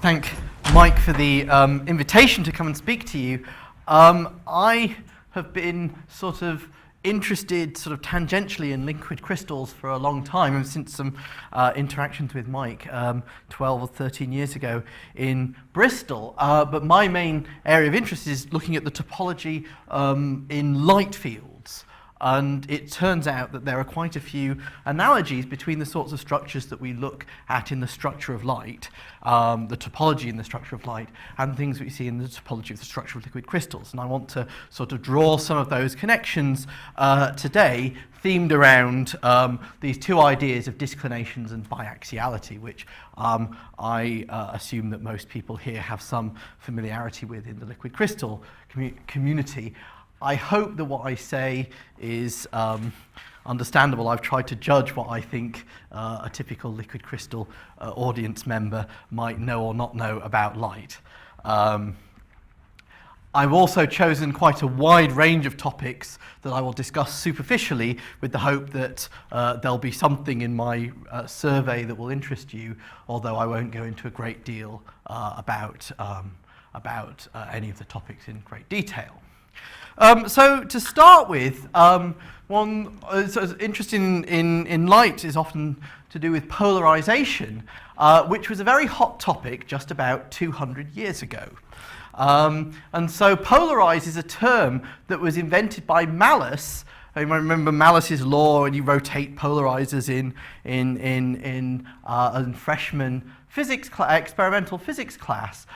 thank Mike for the invitation to come and speak to you. I have been sort of interested tangentially in liquid crystals for a long time, and since some interactions with Mike 12 or 13 years ago in Bristol. But my main area of interest is looking at the topology in light fields. And it turns out that there are quite a few analogies between the sorts of structures that we look at in the structure of light, the topology in the structure of light, and things that we see in the topology of the structure of liquid crystals. And I want to sort of draw some of those connections today, themed around these two ideas of disclinations and biaxiality, which I assume that most people here have some familiarity with in the liquid crystal community. I hope that what I say is understandable. I've tried to judge what I think a typical liquid crystal audience member might know or not know about light. I've also chosen quite a wide range of topics that I will discuss superficially with the hope that there'll be something in my survey that will interest you, although I won't go into a great deal about any of the topics in great detail. So to start with, one interest in light is often to do with polarization, which was a very hot topic just about 200 years ago. And so polarize is a term that was invented by Malus. You might remember Malus's law, and you rotate polarizers in freshman experimental physics class.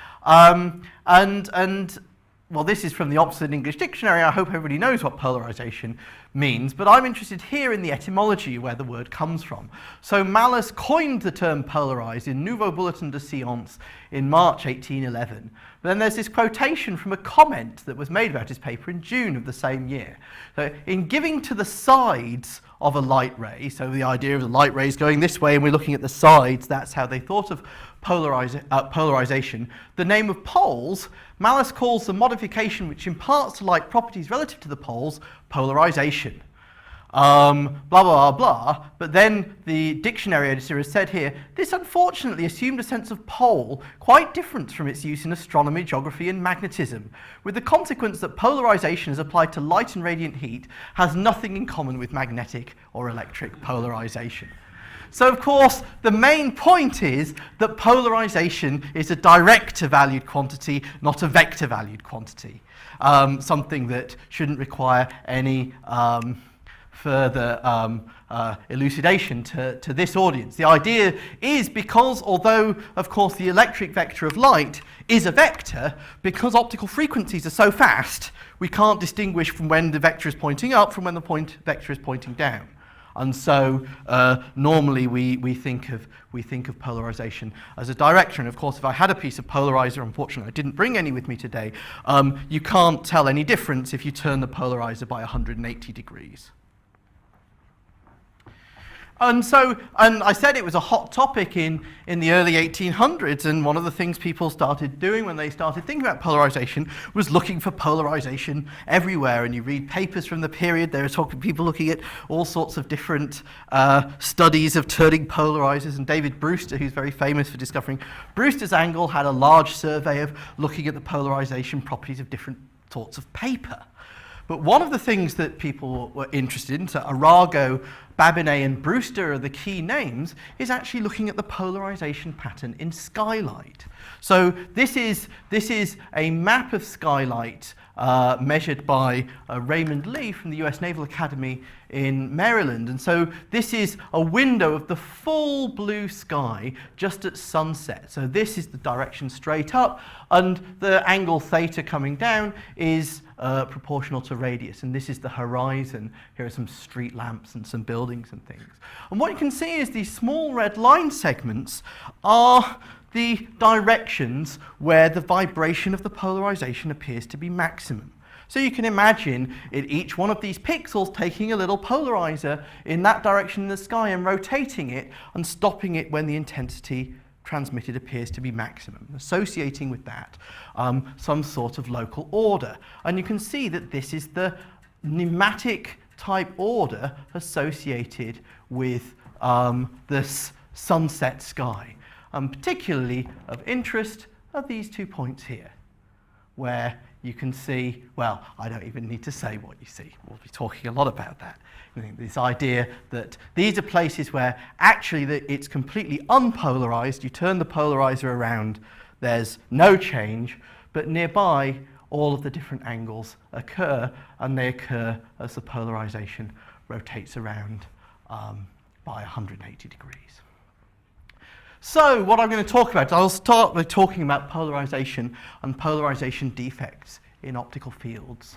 Well, this is from the Oxford English Dictionary. I hope everybody knows what polarization means, but I'm interested here in the etymology where the word comes from. So Malus coined the term polarize in Nouveau Bulletin de Science in March 1811. But then there's this quotation from a comment that was made about his paper in June of the same year. So in giving to the sides of a light ray, so the idea of the light rays going this way and we're looking at the sides, that's how they thought of polarization. The name of poles, Malus calls the modification which imparts to light properties relative to the poles polarization. Blah, blah, blah, blah. But then the dictionary editor has said here, this unfortunately assumed a sense of pole quite different from its use in astronomy, geography, and magnetism, with the consequence that polarization as applied to light and radiant heat has nothing in common with magnetic or electric polarization. So, of course, the main point is that polarization is a direct-valued quantity, not a vector-valued quantity, something that shouldn't require any further elucidation to this audience. The idea is because, although, of course, the electric vector of light is a vector, because optical frequencies are so fast, we can't distinguish from when the vector is pointing up from when the vector is pointing down. And so normally we think of polarization as a director. And of course, if I had a piece of polarizer, unfortunately I didn't bring any with me today, you can't tell any difference if you turn the polarizer by 180 degrees. And I said it was a hot topic in the early 1800s, and one of the things people started doing when they started thinking about polarization was looking for polarization everywhere. And you read papers from the period, there are people looking at all sorts of different studies of turning polarizers, and David Brewster, who's very famous for discovering Brewster's angle, had a large survey of looking at the polarization properties of different sorts of paper. But one of the things that people were interested in, so Arago, Babinet, and Brewster are the key names, is actually looking at the polarization pattern in skylight. So this is a map of skylight measured by Raymond Lee from the US Naval Academy in Maryland. And so this is a window of the full blue sky just at sunset. So this is the direction straight up, and the angle theta coming down is proportional to radius, and this is the horizon. Here are some street lamps and some buildings and things. And what you can see is these small red line segments are the directions where the vibration of the polarization appears to be maximum. So you can imagine each one of these pixels taking a little polarizer in that direction in the sky and rotating it and stopping it when the intensity transmitted appears to be maximum, associating with that some sort of local order. And you can see that this is the pneumatic type order associated with this sunset sky. Particularly of interest are these 2 points here, where you can see, well, I don't even need to say what you see. We'll be talking a lot about that. This idea that these are places where actually it's completely unpolarized. You turn the polarizer around, there's no change, but nearby all of the different angles occur, and they occur as the polarization rotates around by 180 degrees. So what I'm going to talk about, I'll start by talking about polarization and polarization defects in optical fields.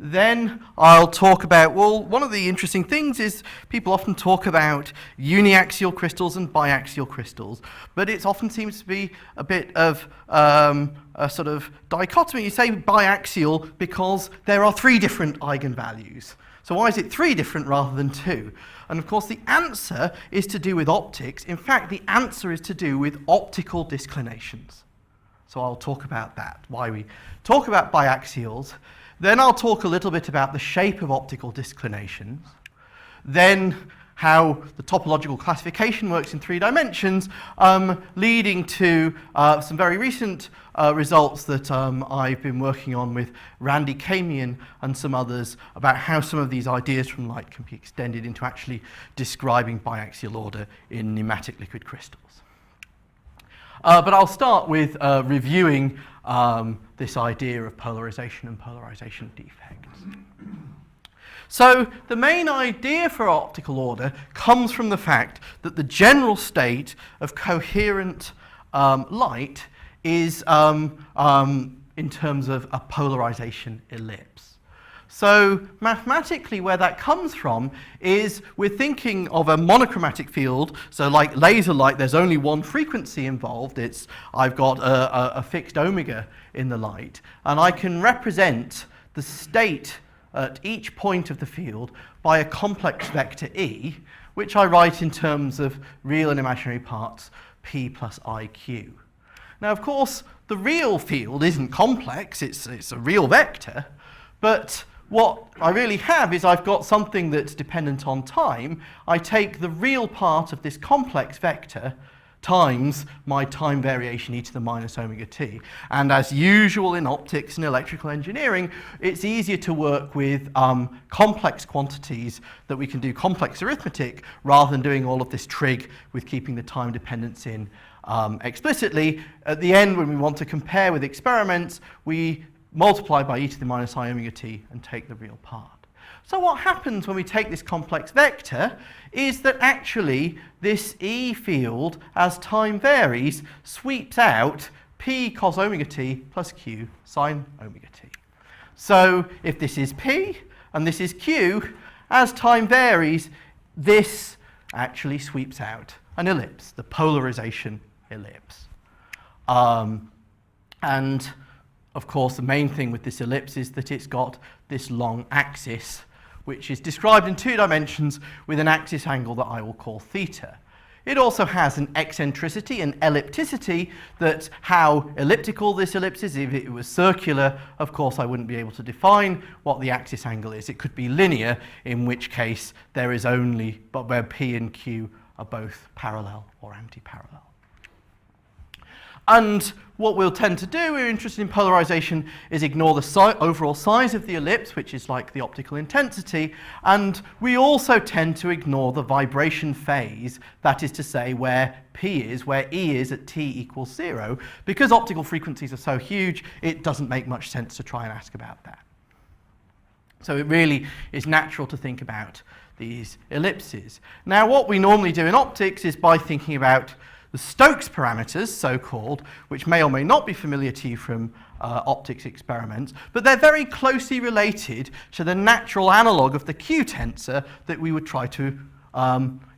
Then I'll talk about, well, one of the interesting things is people often talk about uniaxial crystals and biaxial crystals, but it often seems to be a bit of a sort of dichotomy. You say biaxial because there are 3 different eigenvalues. So why is it 3 different rather than 2? And of course the answer is to do with optics. In fact, the answer is to do with optical disclinations. So I'll talk about that, why we talk about biaxials. Then I'll talk a little bit about the shape of optical disclinations. Then how the topological classification works in 3 dimensions, leading to some very recent results that I've been working on with Randy Kamian and some others about how some of these ideas from light can be extended into actually describing biaxial order in pneumatic liquid crystals. But I'll start with reviewing this idea of polarization and polarization defects. So the main idea for optical order comes from the fact that the general state of coherent light is in terms of a polarization ellipse. So mathematically where that comes from is we're thinking of a monochromatic field. So like laser light, there's only one frequency involved. I've got a fixed omega in the light, and I can represent the state at each point of the field by a complex vector E, which I write in terms of real and imaginary parts P plus IQ. Now, of course, the real field isn't complex, it's a real vector, but what I really have is I've got something that's dependent on time. I take the real part of this complex vector times my time variation e to the minus omega t. And as usual in optics and electrical engineering, it's easier to work with complex quantities that we can do complex arithmetic rather than doing all of this trig with keeping the time dependence in explicitly. At the end, when we want to compare with experiments, we multiply by e to the minus I omega t and take the real part. So what happens when we take this complex vector is that actually this E field, as time varies, sweeps out P cos omega t plus Q sine omega t. So if this is P and this is Q, as time varies, this actually sweeps out an ellipse, the polarization ellipse. And of course, the main thing with this ellipse is that it's got this long axis, which is described in 2 dimensions with an axis angle that I will call theta. It also has an eccentricity and ellipticity, that's how elliptical this ellipse is. If it was circular, of course, I wouldn't be able to define what the axis angle is. It could be linear, in which case there is only, but where P and Q are both parallel or anti-parallel. And what we'll tend to do, we're interested in polarization, is ignore the overall size of the ellipse, which is like the optical intensity, and we also tend to ignore the vibration phase, that is to say where P is, where E is at t equals 0. Because optical frequencies are so huge, it doesn't make much sense to try and ask about that. So it really is natural to think about these ellipses. Now, what we normally do in optics is by thinking about the Stokes parameters, so-called, which may or may not be familiar to you from optics experiments, but they're very closely related to the natural analog of the Q tensor that we would try to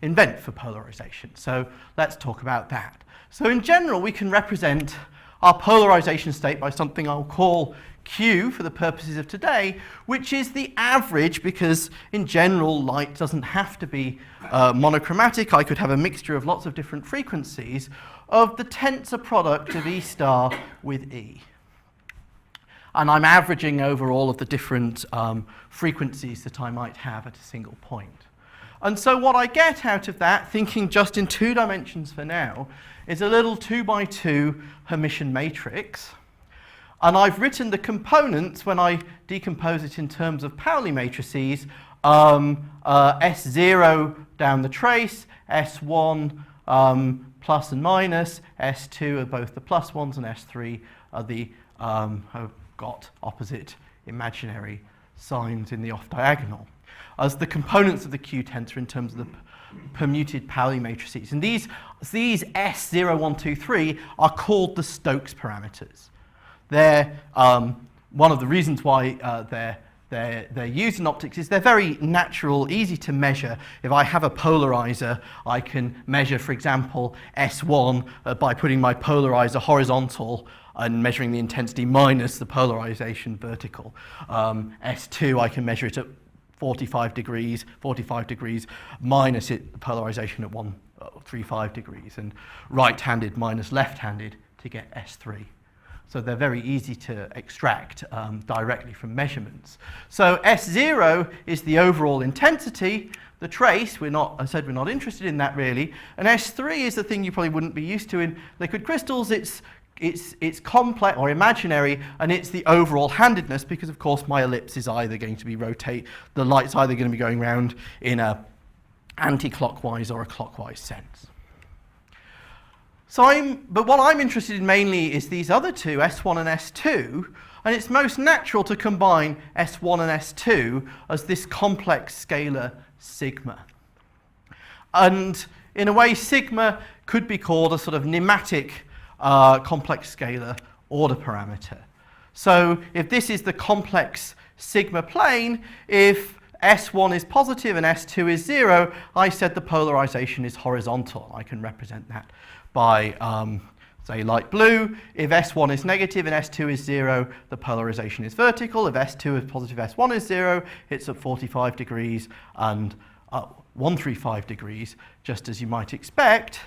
invent for polarization. So let's talk about that. So in general, we can represent our polarization state by something I'll call Q for the purposes of today, which is the average, because in general light doesn't have to be monochromatic. I could have a mixture of lots of different frequencies of the tensor product of E star with E. And I'm averaging over all of the different frequencies that I might have at a single point. And so what I get out of that, thinking just in 2 dimensions for now, is a little 2 by 2 Hermitian matrix. And I've written the components, when I decompose it in terms of Pauli matrices, S0 down the trace, S1 plus and minus, S2 are both the plus ones, and S3 are the have got opposite imaginary signs in the off diagonal, as the components of the Q tensor in terms of the permuted Pauli matrices. And these S0, 1, 2, 3 are called the Stokes parameters. They're one of the reasons why they're used in optics is they're very natural, easy to measure. If I have a polarizer, I can measure, for example, S1 by putting my polarizer horizontal and measuring the intensity minus the polarization vertical. S2, I can measure it at 45 degrees minus the polarization at 135 degrees, and right-handed minus left-handed to get S3. So they're very easy to extract directly from measurements. So S0 is the overall intensity. The trace, I said we're not interested in that really. And S3 is the thing you probably wouldn't be used to in liquid crystals. It's complex or imaginary, and it's the overall handedness, because of course my ellipse is either going to be the light's either going to be going round in a anti-clockwise or a clockwise sense. But what I'm interested in mainly is these other two, S1 and S2, and it's most natural to combine S1 and S2 as this complex scalar sigma. And in a way, sigma could be called a sort of nematic complex scalar order parameter. So if this is the complex sigma plane, if S1 is positive and S2 is 0, I said the polarization is horizontal. I can represent that by, say, light blue. If S1 is negative and S2 is 0, the polarization is vertical. If S2 is positive, S1 is 0, it's at 45 degrees and 135 degrees, just as you might expect.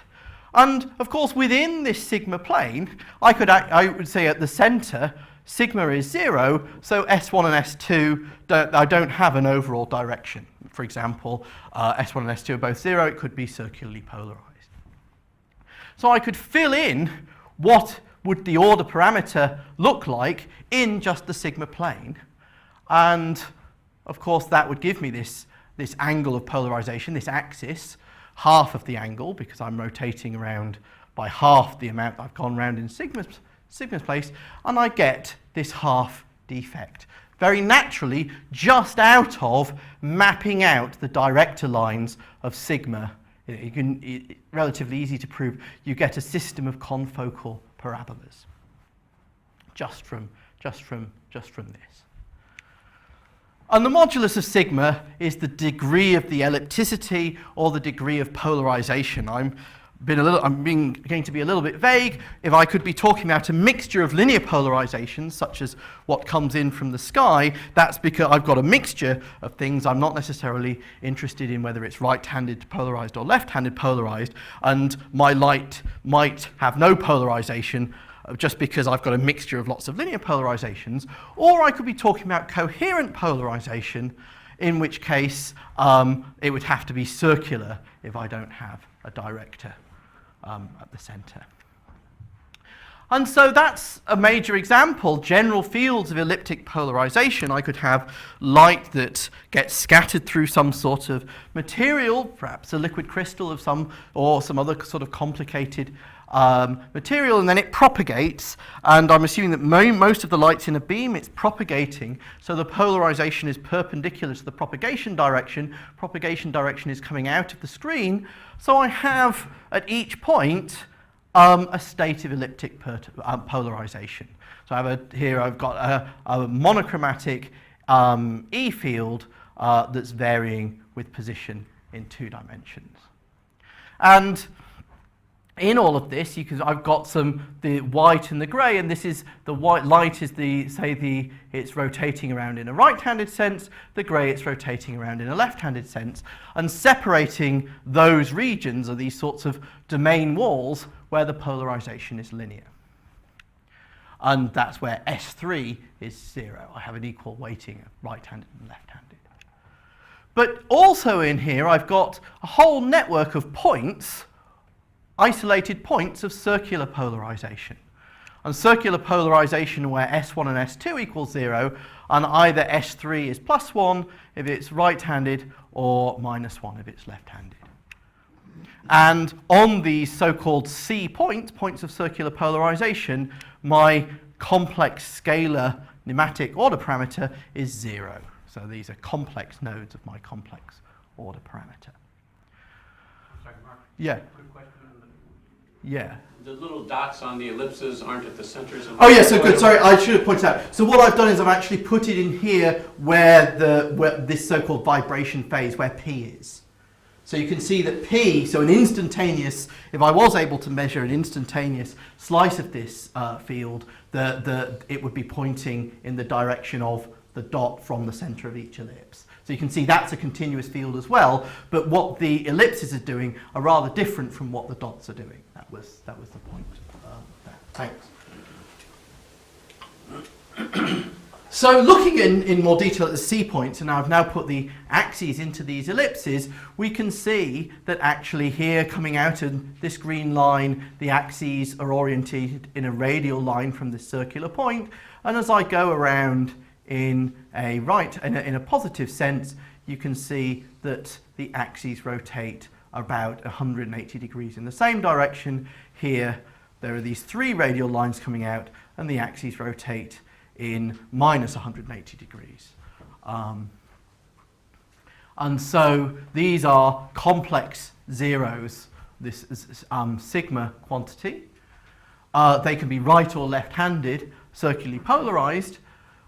And of course, within this sigma plane, I would say at the center, sigma is 0, so S1 and S2 I don't have an overall direction. For example, S1 and S2 are both 0, it could be circularly polarized. So I could fill in what would the order parameter look like in just the sigma plane. And of course, that would give me this angle of polarization, this axis, half of the angle, because I'm rotating around by half the amount I've gone around in sigma's place, and I get this half defect. Very naturally, just out of mapping out the director lines of sigma. It's relatively easy to prove. You get a system of confocal parabolas just from this. And the modulus of sigma is the degree of the ellipticity or the degree of polarization. I'm going to be a little bit vague. If I could be talking about a mixture of linear polarizations, such as what comes in from the sky, that's because I've got a mixture of things. I'm not necessarily interested in whether it's right-handed polarized or left-handed polarized, and my light might have no polarization just because I've got a mixture of lots of linear polarizations. Or I could be talking about coherent polarization, in which case it would have to be circular if I don't have a director at the center. And so that's a major example. General fields of elliptic polarization. I could have light that gets scattered through some sort of material, perhaps a liquid crystal of some other sort of complicated material, and then it propagates, and I'm assuming that most of the light's in a beam, it's propagating, so the polarization is perpendicular to the propagation direction. Propagation direction is coming out of the screen, so I have at each point a state of elliptic polarization. So I've got a monochromatic E field that's varying with position in 2 dimensions. And in all of this, I've got the white and the grey, and this is the white light is it's rotating around in a right-handed sense, the grey it's rotating around in a left-handed sense, and separating those regions are these sorts of domain walls where the polarization is linear. And that's where S3 is 0. I have an equal weighting of right-handed and left-handed. But also in here, I've got a whole network of points, isolated points of circular polarization. And circular polarization where S1 and S2 equals 0, and either S3 is +1 if it's right-handed or -1 if it's left-handed. And on these so-called C points, points of circular polarization, my complex scalar nematic order parameter is 0. So these are complex nodes of my complex order parameter. Sorry, Mark. Yeah. Quick question. Yeah. The little dots on the ellipses aren't at the centers of. Oh yeah, so good. Sorry, I should have pointed out. So what I've done is I've actually put it in here where this so-called vibration phase, where P is. So you can see that P, so an instantaneous, if I was able to measure an instantaneous slice of this field, it would be pointing in the direction of the dot from the center of each ellipse. So you can see that's a continuous field as well, but what the ellipses are doing are rather different from what the dots are doing. That was the point there. Thanks. So looking in more detail at the C points, and I've now put the axes into these ellipses, we can see that actually here coming out of this green line, the axes are oriented in a radial line from this circular point, and as I go around in a positive sense, you can see that the axes rotate about 180 degrees in the same direction. Here there are these 3 radial lines coming out, and the axes rotate in -180 degrees. And so these are complex zeros, this is sigma quantity. They can be right or left-handed, circularly polarized.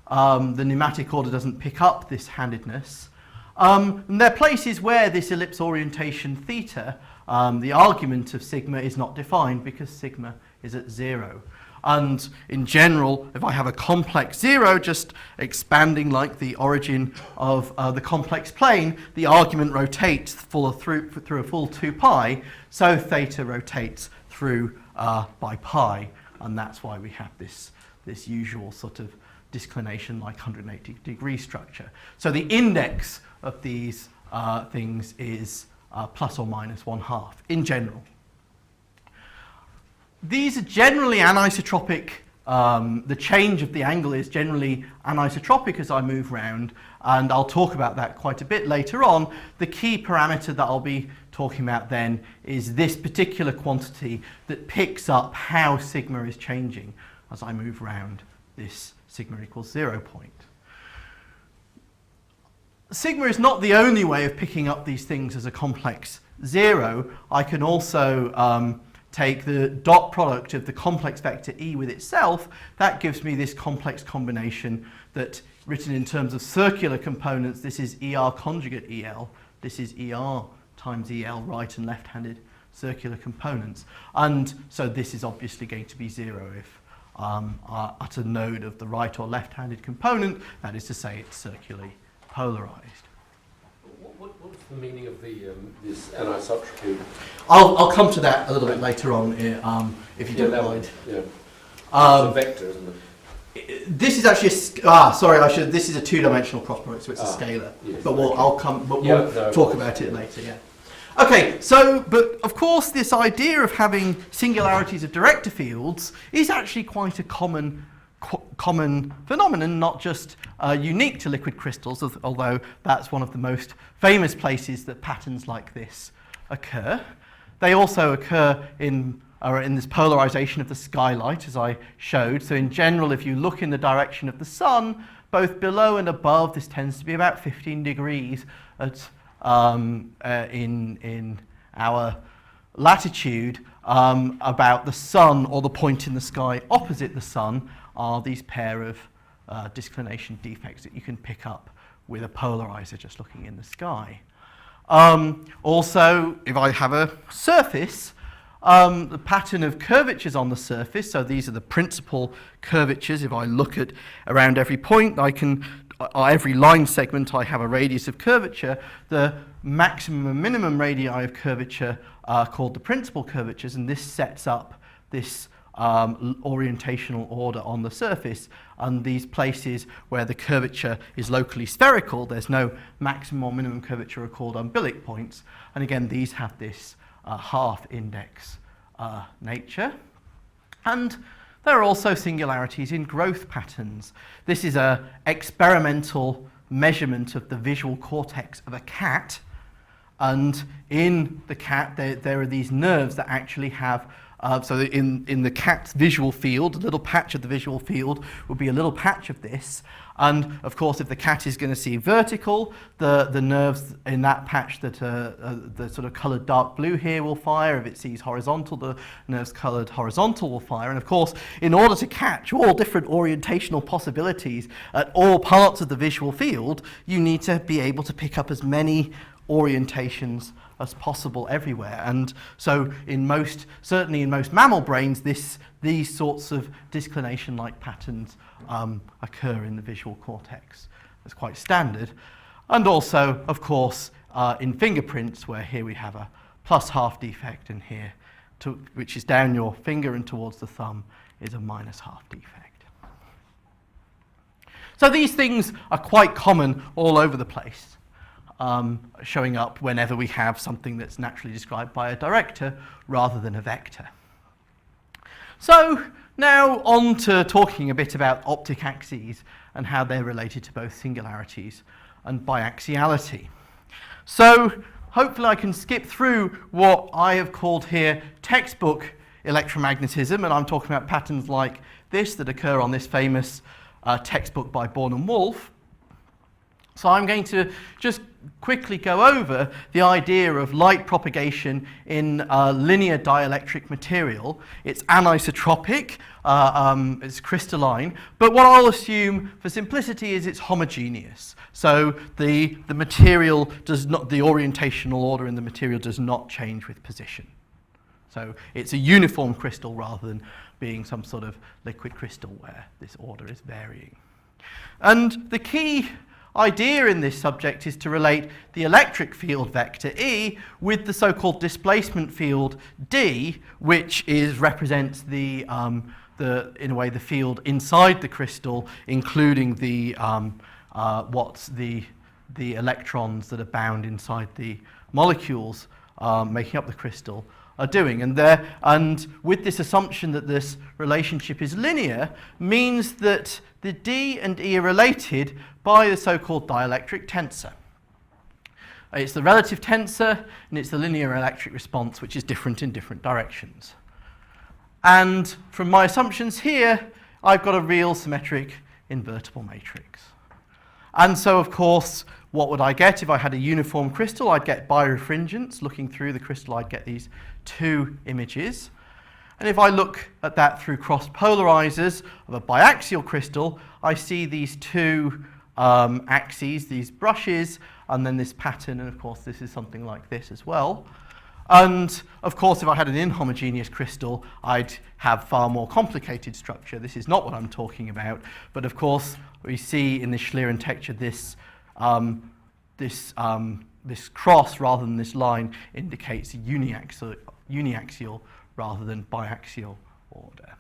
The nematic order doesn't pick up this handedness. And there are places where this ellipse orientation theta, the argument of sigma is not defined because sigma is at 0. And in general, if I have a complex 0 just expanding like the origin of the complex plane, the argument rotates through a full 2 pi, so theta rotates through by pi, and that's why we have this usual sort of disclination like 180 degree structure. So the index of these things is plus or minus 1/2 in general. These are generally anisotropic. The change of the angle is generally anisotropic as I move round, and I'll talk about that quite a bit later on. The key parameter that I'll be talking about then is this particular quantity that picks up how sigma is changing as I move round this sigma equals 0 point. Sigma is not the only way of picking up these things as a complex 0. I can also take the dot product of the complex vector E with itself. That gives me this complex combination that, written in terms of circular components, this is ER conjugate EL, this is ER times EL, right and left-handed circular components. And so this is obviously going to be 0 if at a node of the right or left-handed component, that is to say it's circularly polarized. What's the meaning of this anisotropy? I'll come to that a little bit later on, if you don't mind. Yeah. It's a vector, isn't it? This is actually this is a 2-dimensional cross product, so it's a scalar. Yes, but we'll talk about it later. Yeah. Okay, but of course this idea of having singularities of director fields is actually quite a common phenomenon, not just unique to liquid crystals, although that's one of the most famous places that patterns like this occur. They also occur in this polarization of the skylight, as I showed. So in general, if you look in the direction of the sun, both below and above, this tends to be about 15 degrees in our latitude. About the sun, or the point in the sky opposite the sun, are these pair of disclination defects that you can pick up with a polarizer just looking in the sky. Also, if I have a surface, the pattern of curvatures on the surface, so these are the principal curvatures. If I look at around every point, every line segment, I have a radius of curvature. The maximum and minimum radii of curvature are called the principal curvatures, and this sets up this orientational order on the surface, and these places where the curvature is locally spherical, there's no maximum or minimum curvature, are called umbilic points. And again, these have this half index nature. And there are also singularities in growth patterns. This is an experimental measurement of the visual cortex of a cat, and in the cat there are these nerves that actually have so in the cat's visual field, a little patch of the visual field will be a little patch of this, and of course if the cat is going to see vertical, the nerves in that patch that the sort of coloured dark blue here will fire. If it sees horizontal, the nerves coloured horizontal will fire. And of course, in order to catch all different orientational possibilities at all parts of the visual field, you need to be able to pick up as many orientations as possible everywhere. And so certainly in most mammal brains, these sorts of disclination-like patterns occur in the visual cortex. That's quite standard. And also, of course, in fingerprints, where here we have a +½ defect, and here, which is down your finger and towards the thumb, is a -½ defect. So these things are quite common all over the place. Showing up whenever we have something that's naturally described by a director rather than a vector. So now on to talking a bit about optic axes and how they're related to both singularities and biaxiality. So hopefully I can skip through what I have called here textbook electromagnetism, and I'm talking about patterns like this that occur on this famous textbook by Born and Wolf. So I'm going to just quickly go over the idea of light propagation in linear dielectric material. It's anisotropic, it's crystalline, but what I'll assume for simplicity is it's homogeneous. So the material does not, the orientational order in the material does not change with position. So it's a uniform crystal rather than being some sort of liquid crystal where this order is varying. And the key idea in this subject is to relate the electric field vector E with the so-called displacement field D, which represents in a way the field inside the crystal, including the electrons that are bound inside the molecules making up the crystal are doing. And with this assumption that this relationship is linear means that the D and E are related by the so-called dielectric tensor. It's the relative tensor, and it's the linear electric response, which is different in different directions. And from my assumptions here, I've got a real symmetric invertible matrix. And so, of course, what would I get if I had a uniform crystal? I'd get birefringence. Looking through the crystal, I'd get these two images. And if I look at that through cross-polarizers of a biaxial crystal, I see these two axes, these brushes, and then this pattern, and of course this is something like this as well. And of course if I had an inhomogeneous crystal, I'd have far more complicated structure. This is not what I'm talking about, but of course we see in the Schlieren texture this cross rather than this line indicates uniaxial rather than biaxial order.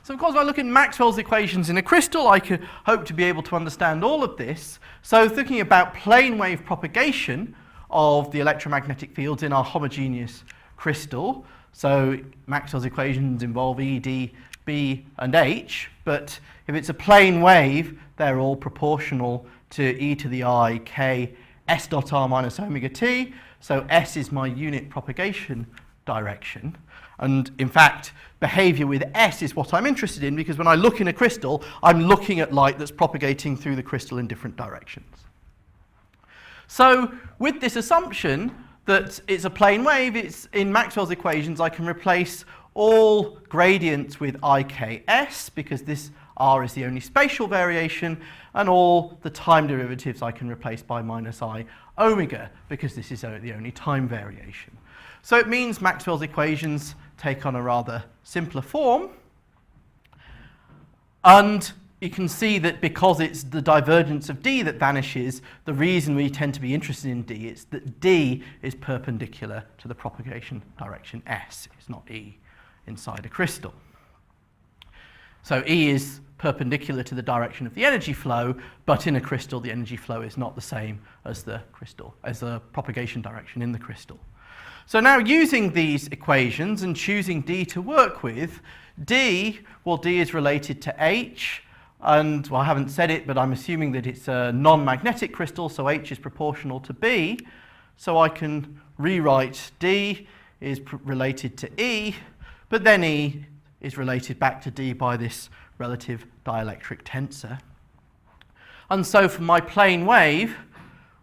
So of course, if I look at Maxwell's equations in a crystal, I could hope to be able to understand all of this. So thinking about plane wave propagation of the electromagnetic fields in our homogeneous crystal. So Maxwell's equations involve E, D, B, and H, but if it's a plane wave, they're all proportional to e to the I k s dot r minus omega t. So S is my unit propagation direction. And in fact, behavior with S is what I'm interested in, because when I look in a crystal, I'm looking at light that's propagating through the crystal in different directions. So with this assumption that it's a plane wave, it's in Maxwell's equations, I can replace all gradients with IKS, because this R is the only spatial variation, and all the time derivatives I can replace by minus I omega, because this is the only time variation. So it means Maxwell's equations take on a rather simpler form. And you can see that because it's the divergence of D that vanishes, the reason we tend to be interested in D is that D is perpendicular to the propagation direction S. It's not E. inside a crystal. So E is perpendicular to the direction of the energy flow, but in a crystal the energy flow is not the same as the propagation direction in the crystal. So now using these equations and choosing D to work with, D is related to H, and well, I haven't said it, but I'm assuming that it's a non-magnetic crystal, so H is proportional to B, so I can rewrite D is related to E, but then E is related back to D by this relative dielectric tensor. And so for my plane wave,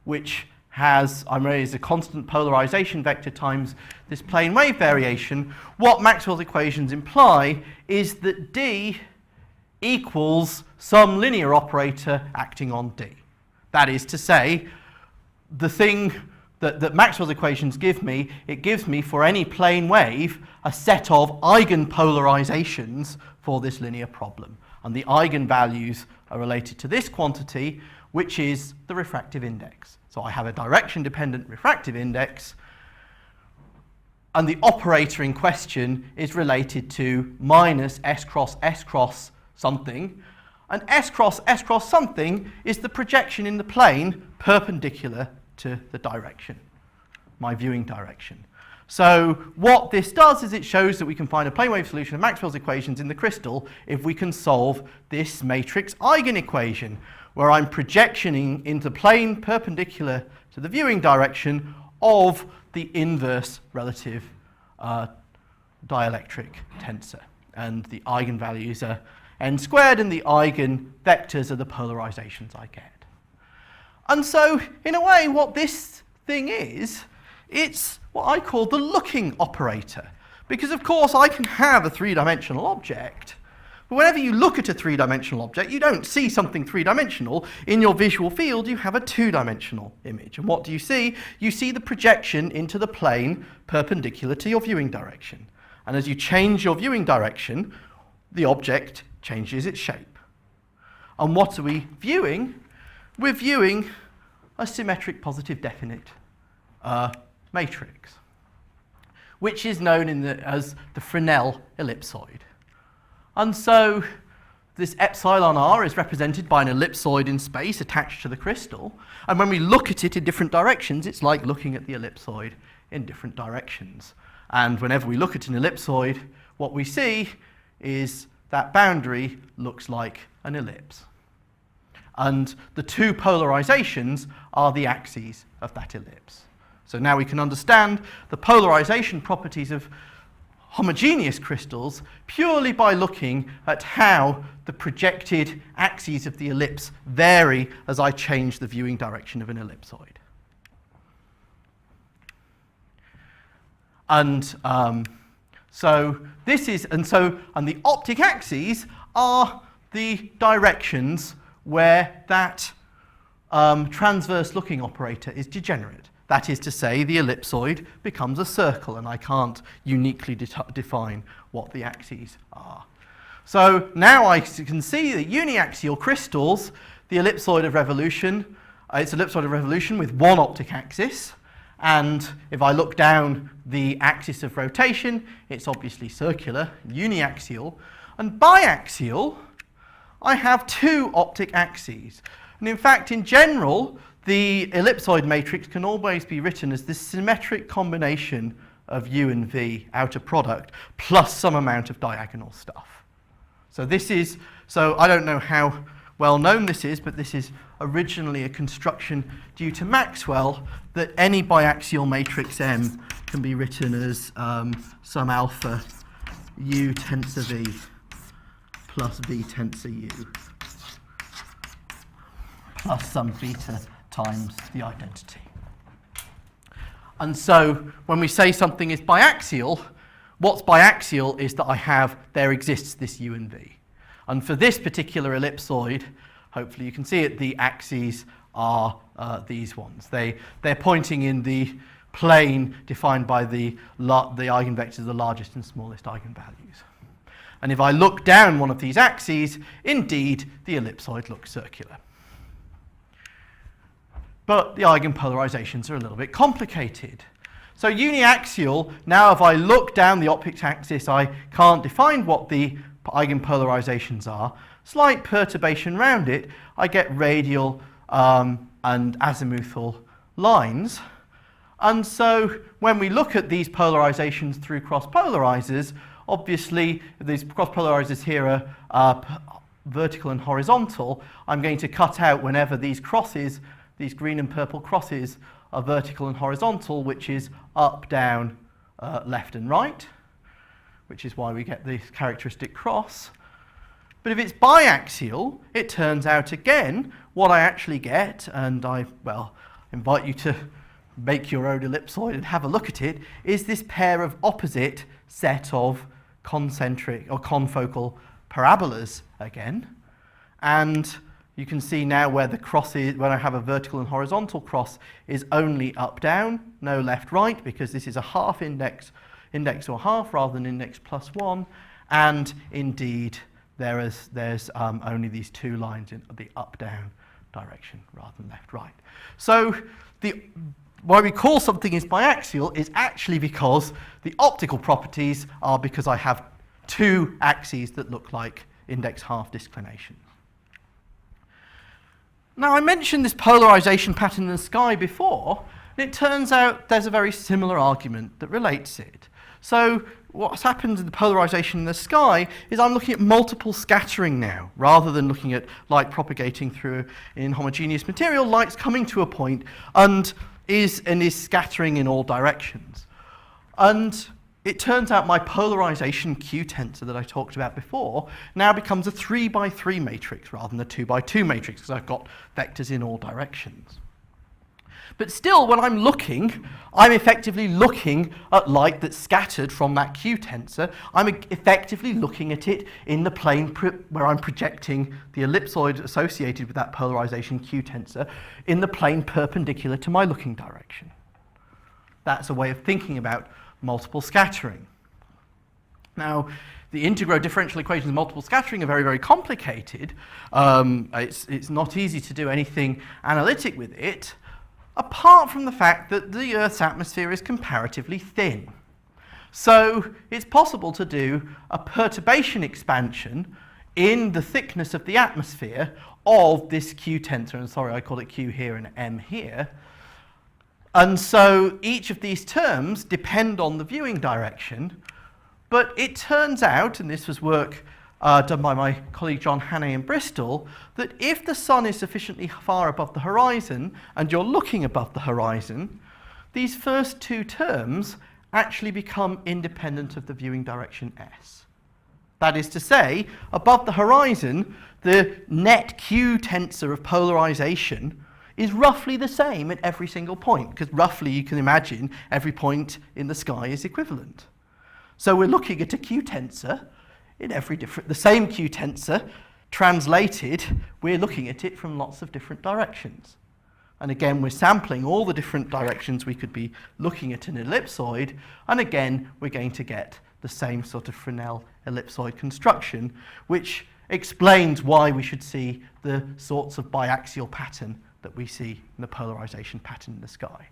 which has, I'm raised a constant polarization vector times this plane wave variation, what Maxwell's equations imply is that D equals some linear operator acting on D. That is to say, the thing that Maxwell's equations give me, it gives me for any plane wave a set of eigenpolarizations for this linear problem. And the eigenvalues are related to this quantity, which is the refractive index. So I have a direction-dependent refractive index, and the operator in question is related to minus S cross something, and S cross something is the projection in the plane perpendicular to the direction, my viewing direction. So what this does is it shows that we can find a plane wave solution of Maxwell's equations in the crystal if we can solve this matrix eigenequation, where I'm projectioning into plane perpendicular to the viewing direction of the inverse relative dielectric tensor. And the eigenvalues are n squared, and the eigenvectors are the polarizations I get. And so, in a way, what this thing is, it's what I call the looking operator. Because, of course, I can have a three-dimensional object, but whenever you look at a three-dimensional object, you don't see something three-dimensional. In your visual field, you have a two-dimensional image. And what do you see? You see the projection into the plane perpendicular to your viewing direction. And as you change your viewing direction, the object changes its shape. And what are we viewing? We're viewing a symmetric positive definite matrix, which is known as the Fresnel ellipsoid. And so this epsilon r is represented by an ellipsoid in space attached to the crystal. And when we look at it in different directions, it's like looking at the ellipsoid in different directions. And whenever we look at an ellipsoid, what we see is that boundary looks like an ellipse. And the two polarizations are the axes of that ellipse. So now we can understand the polarization properties of homogeneous crystals purely by looking at how the projected axes of the ellipse vary as I change the viewing direction of an ellipsoid. And the optic axes are the directions where that transverse looking operator is degenerate. That is to say, the ellipsoid becomes a circle, and I can't uniquely define what the axes are. So now I can see that uniaxial crystals, the ellipsoid of revolution, it's an ellipsoid of revolution with one optic axis. And if I look down the axis of rotation, it's obviously circular, uniaxial. And biaxial, I have two optic axes. And in fact, in general, the ellipsoid matrix can always be written as this symmetric combination of U and V, outer product, plus some amount of diagonal stuff. So I don't know how well known this is, but this is originally a construction due to Maxwell that any biaxial matrix M can be written as some alpha U tensor V plus V tensor U plus some beta times the identity. And so when we say something is biaxial, what's biaxial is that there exists this U and V. And for this particular ellipsoid, hopefully you can see it, the axes are these ones. They're pointing in the plane defined by the eigenvectors, the largest and smallest eigenvalues. And if I look down one of these axes, indeed, the ellipsoid looks circular. But the eigenpolarizations are a little bit complicated. So uniaxial, now if I look down the optic axis, I can't define what the eigenpolarizations are. Slight perturbation around it, I get radial and azimuthal lines. And so when we look at these polarizations through cross-polarizers, obviously these cross-polarizers here are vertical and horizontal. I'm going to cut out whenever these crosses, these green and purple crosses, are vertical and horizontal, which is up, down, left and right, which is why we get this characteristic cross. But if it's biaxial, it turns out again, what I actually get, and I invite you to make your own ellipsoid and have a look at it, is this pair of opposite set of concentric or confocal parabolas again. And you can see now where the cross is, when I have a vertical and horizontal cross, is only up, down, no left, right, because this is a half index or half rather than index plus 1. And indeed, there's only these two lines in the up, down direction rather than left, right. So why we call something is biaxial is actually because the optical properties are because I have two axes that look like index half disclinations. Now, I mentioned this polarization pattern in the sky before, and it turns out there's a very similar argument that relates it. So what's happened in the polarization in the sky is I'm looking at multiple scattering now, rather than looking at light propagating through an inhomogeneous material. Light's coming to a point and is scattering in all directions. And it turns out my polarization Q tensor that I talked about before now becomes a 3x3 matrix rather than a 2x2 matrix, because I've got vectors in all directions. But still, when I'm looking, I'm effectively looking at light that's scattered from that Q tensor. I'm effectively looking at it in the plane where I'm projecting the ellipsoid associated with that polarization Q tensor in the plane perpendicular to my looking direction. That's a way of thinking about multiple scattering. Now, the integral differential equations of multiple scattering are very, very complicated. It's not easy to do anything analytic with it, apart from the fact that the Earth's atmosphere is comparatively thin. So it's possible to do a perturbation expansion in the thickness of the atmosphere of this Q tensor, and sorry, I call it Q here and M here. And so each of these terms depend on the viewing direction, but it turns out, and this was work done by my colleague John Hannay in Bristol, that if the sun is sufficiently far above the horizon and you're looking above the horizon, these first two terms actually become independent of the viewing direction S. That is to say, above the horizon, the net Q tensor of polarization is roughly the same at every single point, because roughly you can imagine every point in the sky is equivalent. So we're looking at a Q tensor in the same Q tensor, translated, we're looking at it from lots of different directions. And again, we're sampling all the different directions we could be looking at an ellipsoid, and again, we're going to get the same sort of Fresnel ellipsoid construction, which explains why we should see the sorts of biaxial pattern that we see in the polarization pattern in the sky.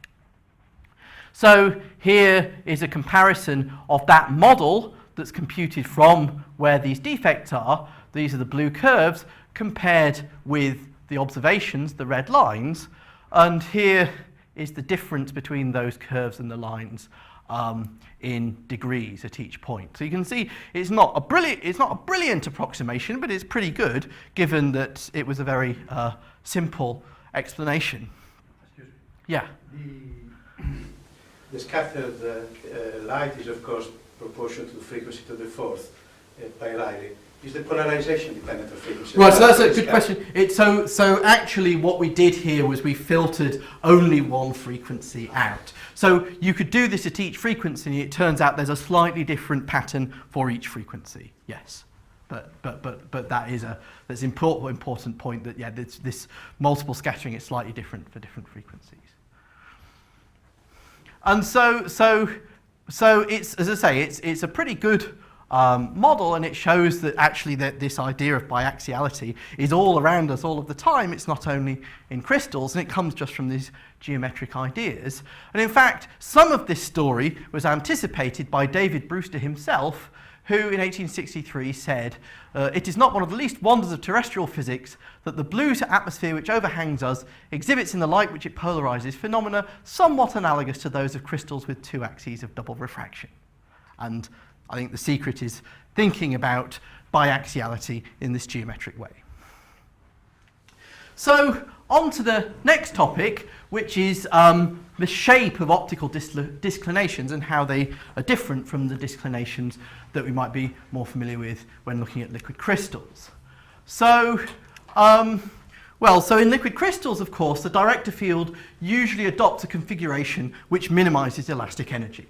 So here is a comparison of that model that's computed from where these defects are. These are the blue curves compared with the observations, the red lines, and here is the difference between those curves and the lines in degrees at each point. So you can see it's not a brilliant approximation, but it's pretty good given that it was a very simple explanation. Excuse me. Yeah. The scattered light is, of course, proportional to the frequency to the fourth by Rayleigh. Is the polarization dependent on frequency? Right, so that's a good question. So actually what we did here was we filtered only one frequency out. So you could do this at each frequency, and it turns out there's a slightly different pattern for each frequency, yes. But that's an important point that, yeah, this multiple scattering is slightly different for different frequencies. And so it's, as I say, it's a pretty good model, and it shows that actually that this idea of biaxiality is all around us all of the time. It's not only in crystals, and it comes just from these geometric ideas. And in fact, some of this story was anticipated by David Brewster himself, who in 1863 said, "It is not one of the least wonders of terrestrial physics that the blue atmosphere which overhangs us exhibits in the light which it polarizes phenomena somewhat analogous to those of crystals with two axes of double refraction." And I think the secret is thinking about biaxiality in this geometric way. So on to the next topic, which is the shape of optical disclinations and how they are different from the disclinations that we might be more familiar with when looking at liquid crystals. So, so in liquid crystals, of course, the director field usually adopts a configuration which minimizes elastic energy.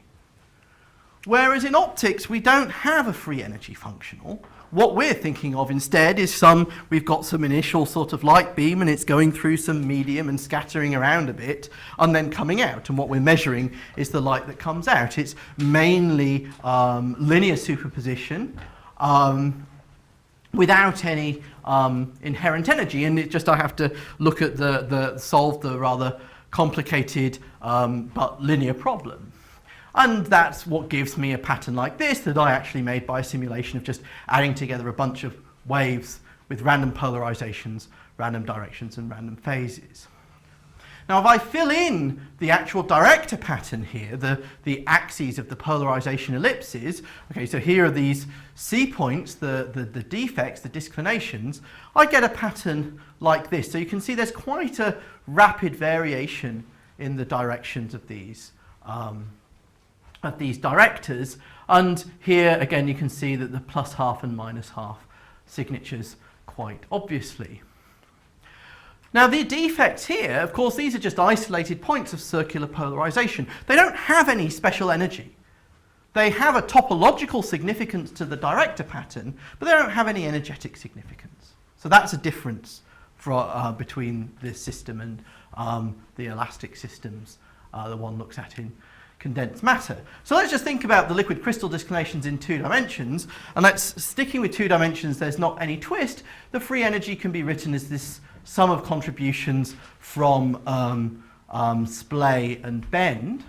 Whereas in optics, we don't have a free energy functional. What we're thinking of instead is we've got some initial sort of light beam and it's going through some medium and scattering around a bit and then coming out. And what we're measuring is the light that comes out. It's mainly linear superposition without any inherent energy. And it just, I have to look at solve the rather complicated but linear problem. And that's what gives me a pattern like this that I actually made by a simulation of just adding together a bunch of waves with random polarizations, random directions, and random phases. Now, if I fill in the actual director pattern here, the axes of the polarization ellipses, okay, so here are these C points, the defects, the disclinations, I get a pattern like this. So you can see there's quite a rapid variation in the directions of these directors, and here again you can see that the plus half and minus half signatures quite obviously. Now the defects here, of course, these are just isolated points of circular polarization. They don't have any special energy. They have a topological significance to the director pattern, but they don't have any energetic significance. So that's a difference between this system and the elastic systems the one looks at in condensed matter. So let's just think about the liquid crystal disclinations in 2 dimensions, and sticking with 2 dimensions, there's not any twist. The free energy can be written as this sum of contributions from splay and bend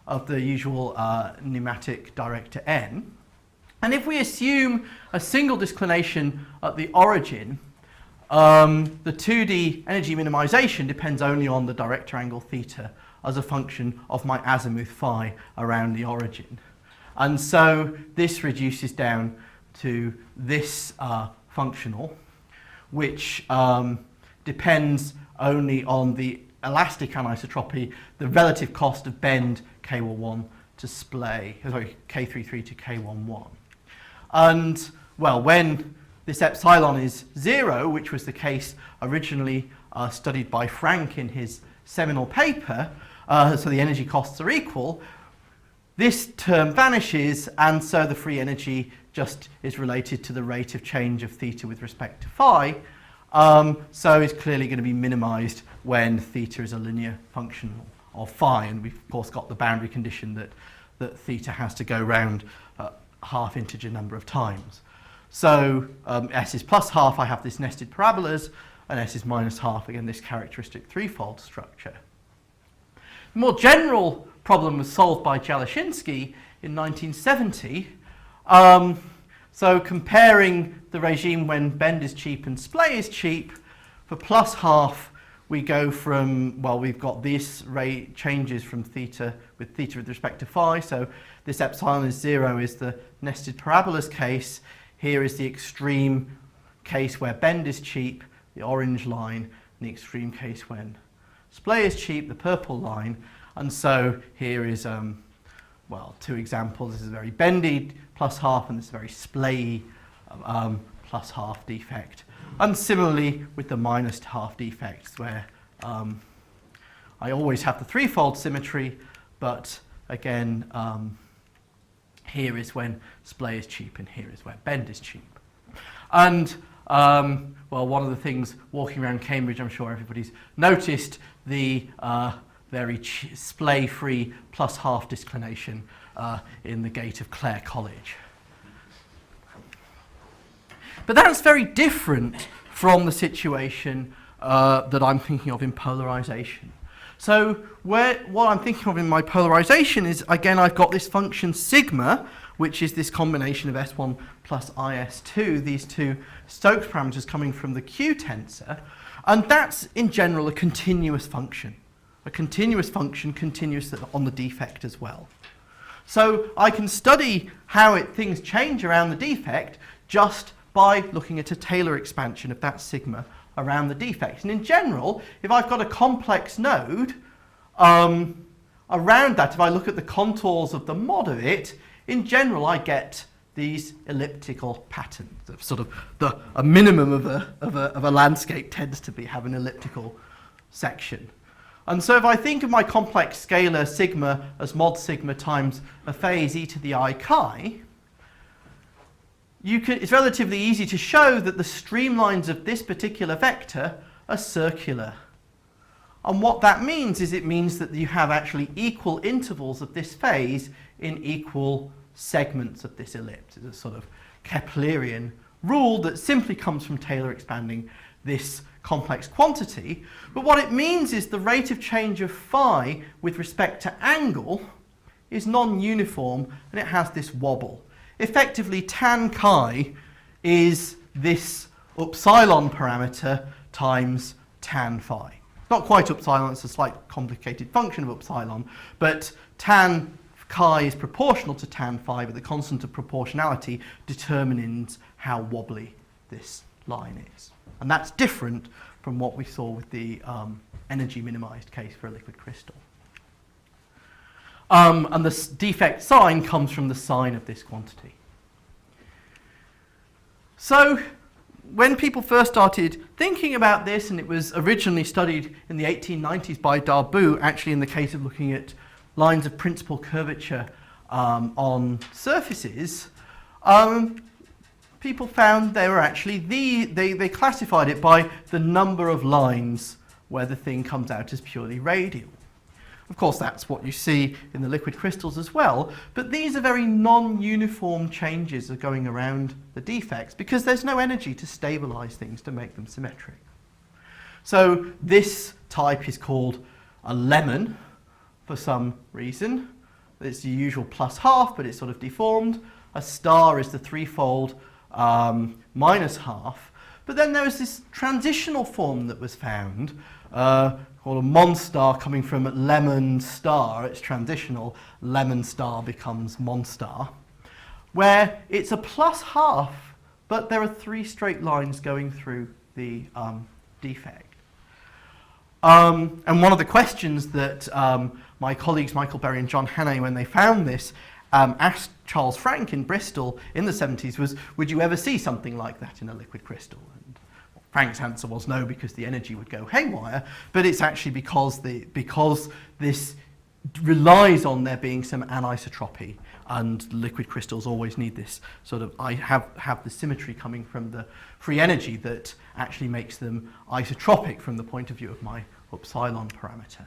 of the usual pneumatic director n. And if we assume a single disclination at the origin, the 2D energy minimization depends only on the director angle theta as a function of my azimuth phi around the origin. And so this reduces down to this functional, which depends only on the elastic anisotropy, the relative cost of bend K11 to splay, sorry, K33 to K11. And, well, when this epsilon is 0, which was the case originally studied by Frank in his seminal paper, so the energy costs are equal, this term vanishes, and so the free energy just is related to the rate of change of theta with respect to phi, so it's clearly going to be minimized when theta is a linear function of phi, and we've of course got the boundary condition that theta has to go round a half integer number of times. So S is plus half, I have this nested parabolas, and S is minus half, again this characteristic threefold structure. The more general problem was solved by Jalashinsky in 1970. So comparing the regime when bend is cheap and splay is cheap, for plus half we go from, well, we've got this rate changes from theta with respect to phi, so this epsilon is 0 is the nested parabolas case. Here is the extreme case where bend is cheap, the orange line, and the extreme case when splay is cheap, the purple line. And so here is, 2 examples. This is a very bendy plus half, and this is a very splayy plus half defect. And similarly with the minus half defects, where I always have the threefold symmetry, but again, here is when splay is cheap, and here is where bend is cheap. And one of the things walking around Cambridge, I'm sure everybody's noticed the very splay-free plus half disclination in the gate of Clare College. But that's very different from the situation that I'm thinking of in polarization. So what I'm thinking of in my polarization is, again, I've got this function sigma, which is this combination of S1 plus IS2, these two Stokes parameters coming from the Q tensor, and that's in general a continuous function. A continuous function, continuous on the defect as well. So I can study how things change around the defect just by looking at a Taylor expansion of that sigma around the defect. And in general, if I've got a complex node, around that, if I look at the contours of the mod of it, in general I get these elliptical patterns. Sort of a minimum of a landscape tends to have an elliptical section. And so if I think of my complex scalar sigma as mod sigma times a phase e to the I chi, it's relatively easy to show that the streamlines of this particular vector are circular. And what that means is it means that you have actually equal intervals of this phase in equal segments of this ellipse. It's a sort of Keplerian rule that simply comes from Taylor expanding this complex quantity. But what it means is the rate of change of phi with respect to angle is non-uniform, and it has this wobble. Effectively, tan chi is this upsilon parameter times tan phi. Not quite upsilon, it's a slight complicated function of upsilon, but tan chi is proportional to tan phi, but the constant of proportionality determines how wobbly this line is. And that's different from what we saw with the energy minimized case for a liquid crystal. And the defect sign comes from the sign of this quantity. So when people first started thinking about this, and it was originally studied in the 1890s by Darboux, actually in the case of looking at lines of principal curvature on surfaces, people found they were actually they classified it by the number of lines where the thing comes out as purely radial. Of course, that's what you see in the liquid crystals as well, but these are very non-uniform changes of going around the defects because there's no energy to stabilize things to make them symmetric. So this type is called a lemon for some reason. It's the usual plus half, but it's sort of deformed. A star is the threefold minus half. But then there was this transitional form that was found called a monstar, coming from lemon star. It's transitional. Lemon star becomes monstar, where it's a plus half, but there are three straight lines going through the defect. And one of the questions that my colleagues Michael Berry and John Hannay, when they found this, asked Charles Frank in Bristol in the 70s was, would you ever see something like that in a liquid crystal? And Frank's answer was no, because the energy would go haywire, but it's actually because this relies on there being some anisotropy, and liquid crystals always need this sort of, have the symmetry coming from the free energy that actually makes them isotropic from the point of view of my upsilon parameter.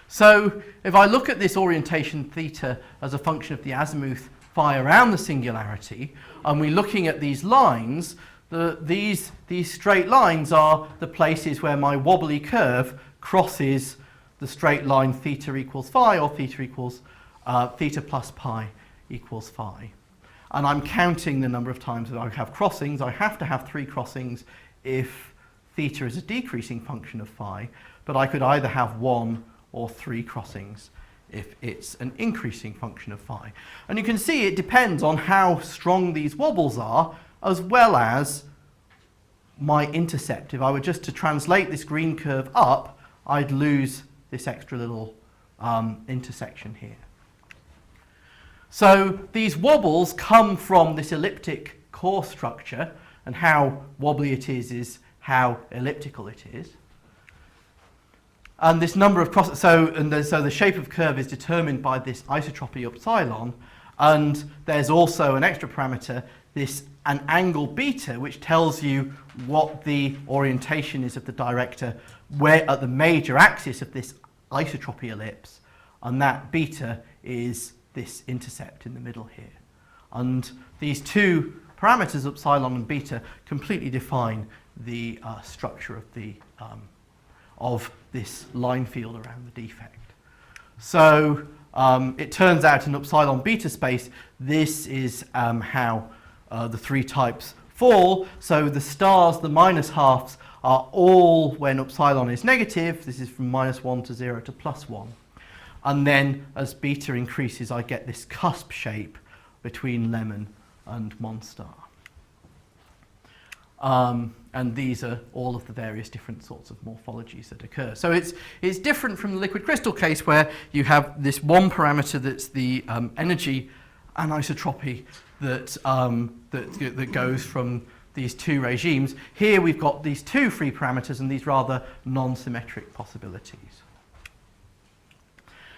So if I look at this orientation theta as a function of the azimuth phi around the singularity, and we're looking at these lines, these straight lines are the places where my wobbly curve crosses the straight line theta equals phi, or theta equals theta plus pi equals phi. And I'm counting the number of times that I have crossings. I have to have 3 crossings if theta is a decreasing function of phi, but I could either have 1 or 3 crossings if it's an increasing function of phi. And you can see it depends on how strong these wobbles are, as well as my intercept. If I were just to translate this green curve up, I'd lose this extra little intersection here. So these wobbles come from this elliptic core structure, and how wobbly it is how elliptical it is. And this number of crosses, so the shape of curve is determined by this isotropy upsilon, and there's also an extra parameter, an angle beta, which tells you what the orientation is of the director where at the major axis of this isotropy ellipse, and that beta is this intercept in the middle here. And these two parameters, epsilon and beta, completely define the structure of this line field around the defect. So it turns out in epsilon beta space, this is how the three types fall. So the stars, the minus halves, are all when epsilon is negative. This is from -1 to 0 to +1. And then as beta increases, I get this cusp shape between lemon and monstar. And these are all of the various different sorts of morphologies that occur. So it's different from the liquid crystal case, where you have this one parameter that's the energy anisotropy that goes from these two regimes. Here we've got these two free parameters and these rather non-symmetric possibilities.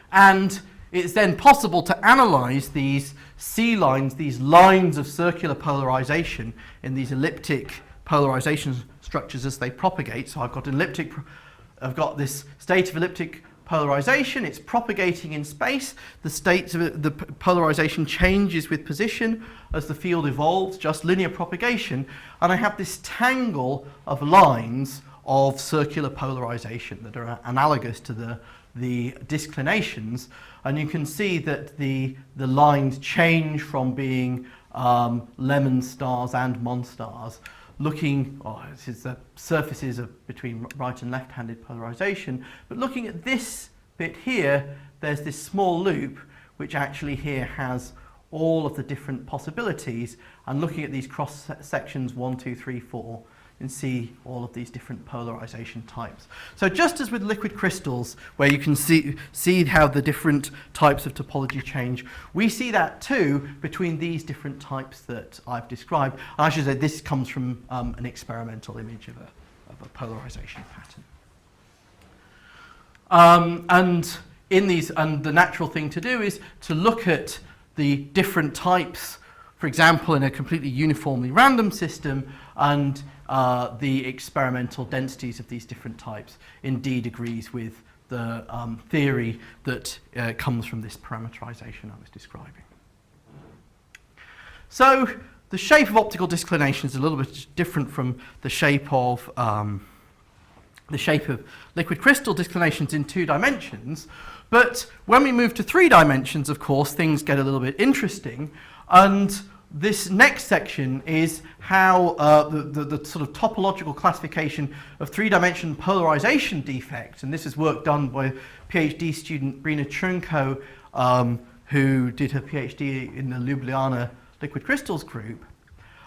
And it's then possible to analyze these C lines, these lines of circular polarization in these elliptic polarization structures as they propagate. So I've got this state of elliptic polarization, it's propagating in space, the state of the polarization changes with position as the field evolves, just linear propagation, and I have this tangle of lines of circular polarization that are analogous to the disclinations, and you can see that the lines change from being lemon stars and monstars, looking, this is the surfaces between right and left-handed polarization, but looking at this bit here, there's this small loop which actually here has all of the different possibilities, and looking at these cross sections 1, 2, 3, 4, you can see all of these different polarization types. So just as with liquid crystals, where you can see how the different types of topology change, we see that too between these different types that I've described. And I should say this comes from an experimental image of a polarization pattern. And the natural thing to do is to look at the different types, for example, in a completely uniformly random system, and the experimental densities of these different types indeed agrees with the theory that comes from this parameterization I was describing. So the shape of optical disclination is a little bit different from the shape of liquid crystal disclinations in 2 dimensions, but when we move to 3 dimensions, of course, things get a little bit interesting, and this next section is how the sort of topological classification of 3-dimensional polarization defects, and this is work done by PhD student Brina Chernko, who did her PhD in the Ljubljana liquid crystals group.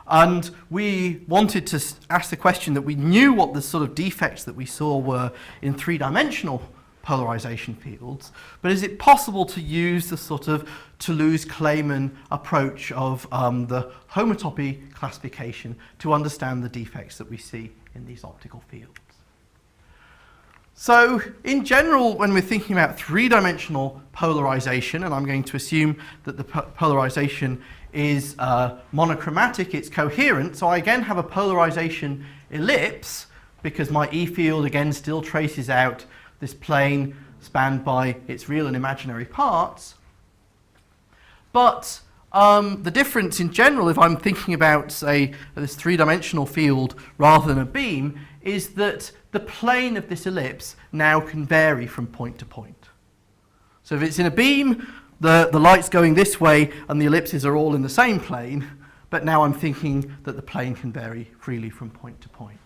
And we wanted to ask the question that we knew what the sort of defects that we saw were in 3-dimensional polarization fields, but is it possible to use the sort of Toulouse-Clayman approach of the homotopy classification to understand the defects that we see in these optical fields? So in general, when we're thinking about 3-dimensional polarization, and I'm going to assume that the polarization is monochromatic, it's coherent, so I again have a polarization ellipse because my E field again still traces out this plane spanned by its real and imaginary parts. But the difference in general, if I'm thinking about, say, this 3-dimensional field rather than a beam, is that the plane of this ellipse now can vary from point to point. So if it's in a beam, the light's going this way and the ellipses are all in the same plane, but now I'm thinking that the plane can vary freely from point to point.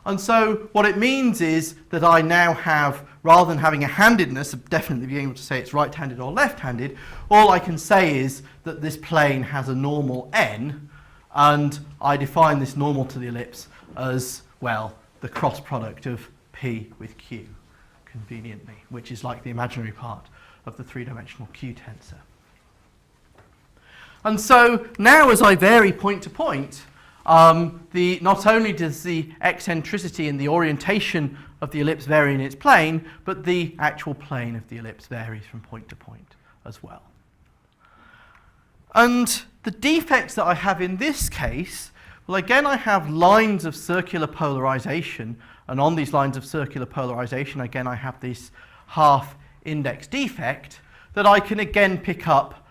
And so what it means is that I now have, rather than having a handedness of definitely being able to say it's right-handed or left-handed, all I can say is that this plane has a normal n, and I define this normal to the ellipse as, well, the cross product of P with Q, conveniently, which is like the imaginary part of the 3-dimensional Q tensor. And so now as I vary point to point, not only does the eccentricity and the orientation of the ellipse vary in its plane, but the actual plane of the ellipse varies from point to point as well. And the defects that I have in this case, well, again, I have lines of circular polarization, and on these lines of circular polarization, again, I have this half-index defect that I can again pick up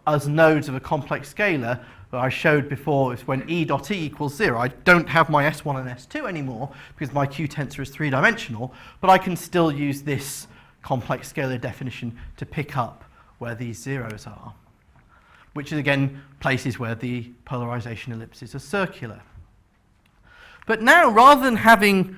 as nodes of a complex scalar that I showed before is when E dot E equals 0. I don't have my S1 and S2 anymore because my Q tensor is three-dimensional, but I can still use this complex scalar definition to pick up where these zeros are, which is again places where the polarization ellipses are circular. But now, rather than having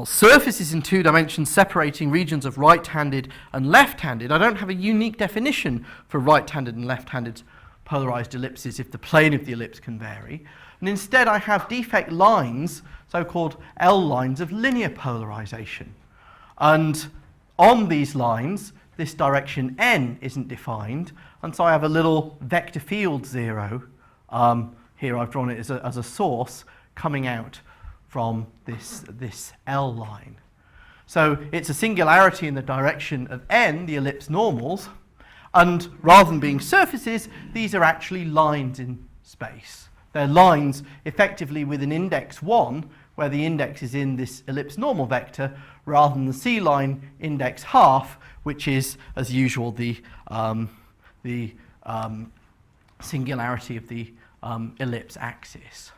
surfaces in 2 dimensions separating regions of right-handed and left-handed, I don't have a unique definition for right-handed and left-handed polarized ellipses if the plane of the ellipse can vary. And instead I have defect lines, so-called L lines of linear polarization. And on these lines, this direction n isn't defined, and so I have a little vector field 0. Here I've drawn it as a source coming out from this L line. So it's a singularity in the direction of n, the ellipse normals, and rather than being surfaces, these are actually lines in space. They're lines effectively with an index 1, where the index is in this ellipse normal vector, rather than the C line index half, which is, as usual, the singularity of the ellipse axis.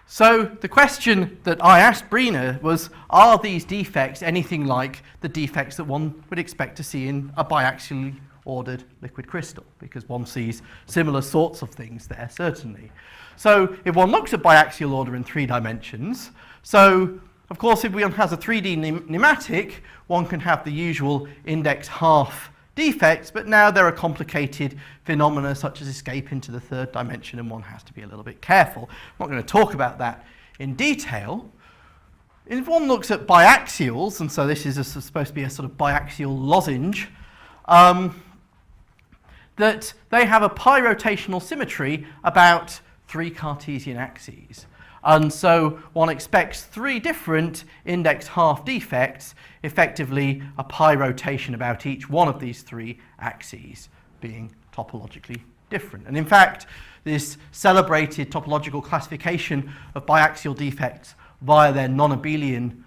So the question that I asked Brina was, are these defects anything like the defects that one would expect to see in a biaxially ordered liquid crystal? Because one sees similar sorts of things there, certainly. So if one looks at biaxial order in 3 dimensions, so of course if one has a 3D nematic, one can have the usual index half defects, but now there are complicated phenomena such as escape into the 3rd dimension, and one has to be a little bit careful. I'm not going to talk about that in detail. If one looks at biaxials, and so this is supposed to be a sort of biaxial lozenge, that they have a pi rotational symmetry about 3 Cartesian axes. And so one expects 3 different index half defects, effectively a pi rotation about each one of these 3 axes being topologically different. And in fact, this celebrated topological classification of biaxial defects via their non-abelian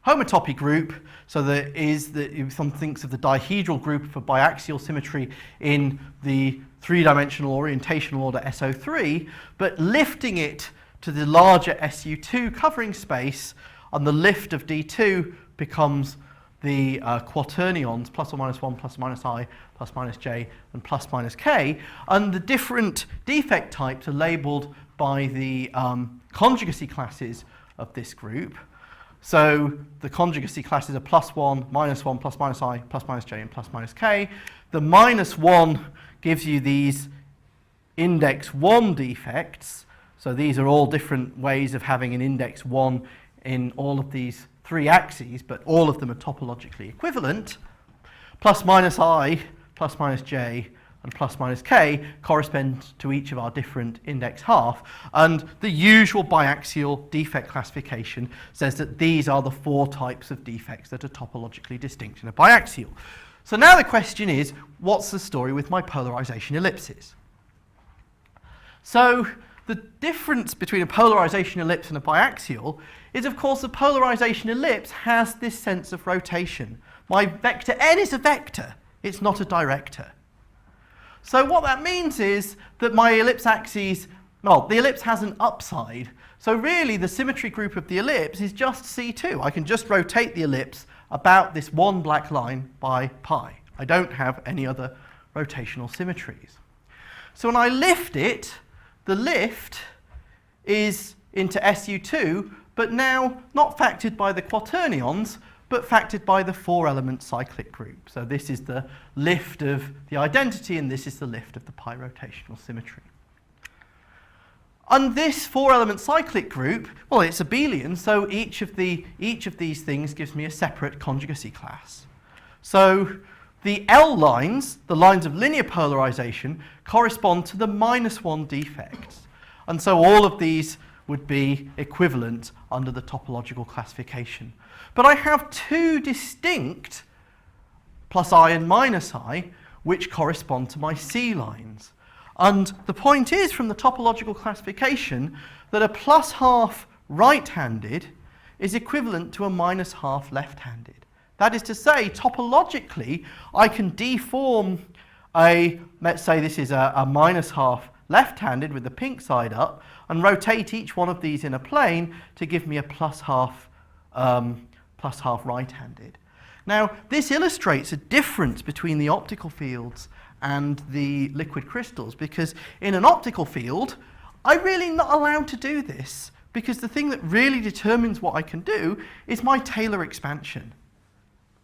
homotopy group, so there is, if one thinks of the dihedral group for biaxial symmetry in the 3-dimensional orientational order SO3, but lifting it to the larger SU2 covering space, and the lift of D2 becomes the quaternions, plus or minus 1, plus or minus I, plus minus j, and plus minus k, and the different defect types are labelled by the conjugacy classes of this group. So the conjugacy classes are plus 1, plus minus I, plus minus j, and plus minus k. The minus 1 gives you these index 1 defects. So these are all different ways of having an index 1 in all of these 3 axes, but all of them are topologically equivalent. Plus minus I, plus minus j, and plus minus k correspond to each of our different index half. And the usual biaxial defect classification says that these are the 4 types of defects that are topologically distinct in a biaxial. So now the question is, what's the story with my polarization ellipses? So the difference between a polarization ellipse and a biaxial is, of course, the polarization ellipse has this sense of rotation. My vector n is a vector, it's not a director. So what that means is that my ellipse axes, well, the ellipse has an upside. So really the symmetry group of the ellipse is just C2. I can just rotate the ellipse about this one black line by pi. I don't have any other rotational symmetries. So when I lift it, the lift is into SU2, but now not factored by the quaternions, but factored by the 4-element cyclic group. So this is the lift of the identity, and this is the lift of the pi rotational symmetry. And this 4-element cyclic group, well, it's abelian, so each of these things gives me a separate conjugacy class. So the L lines, the lines of linear polarization, correspond to the -1 defects. And so all of these would be equivalent under the topological classification. But I have 2 distinct plus I and minus I, which correspond to my C lines. And the point is, from the topological classification, that a +½ right-handed is equivalent to a -½ left-handed. That is to say, topologically, I can deform let's say this is a minus half left-handed with the pink side up, and rotate each one of these in a plane to give me a plus half right-handed. Now, this illustrates a difference between the optical fields and the liquid crystals, because in an optical field, I'm really not allowed to do this, because the thing that really determines what I can do is my Taylor expansion.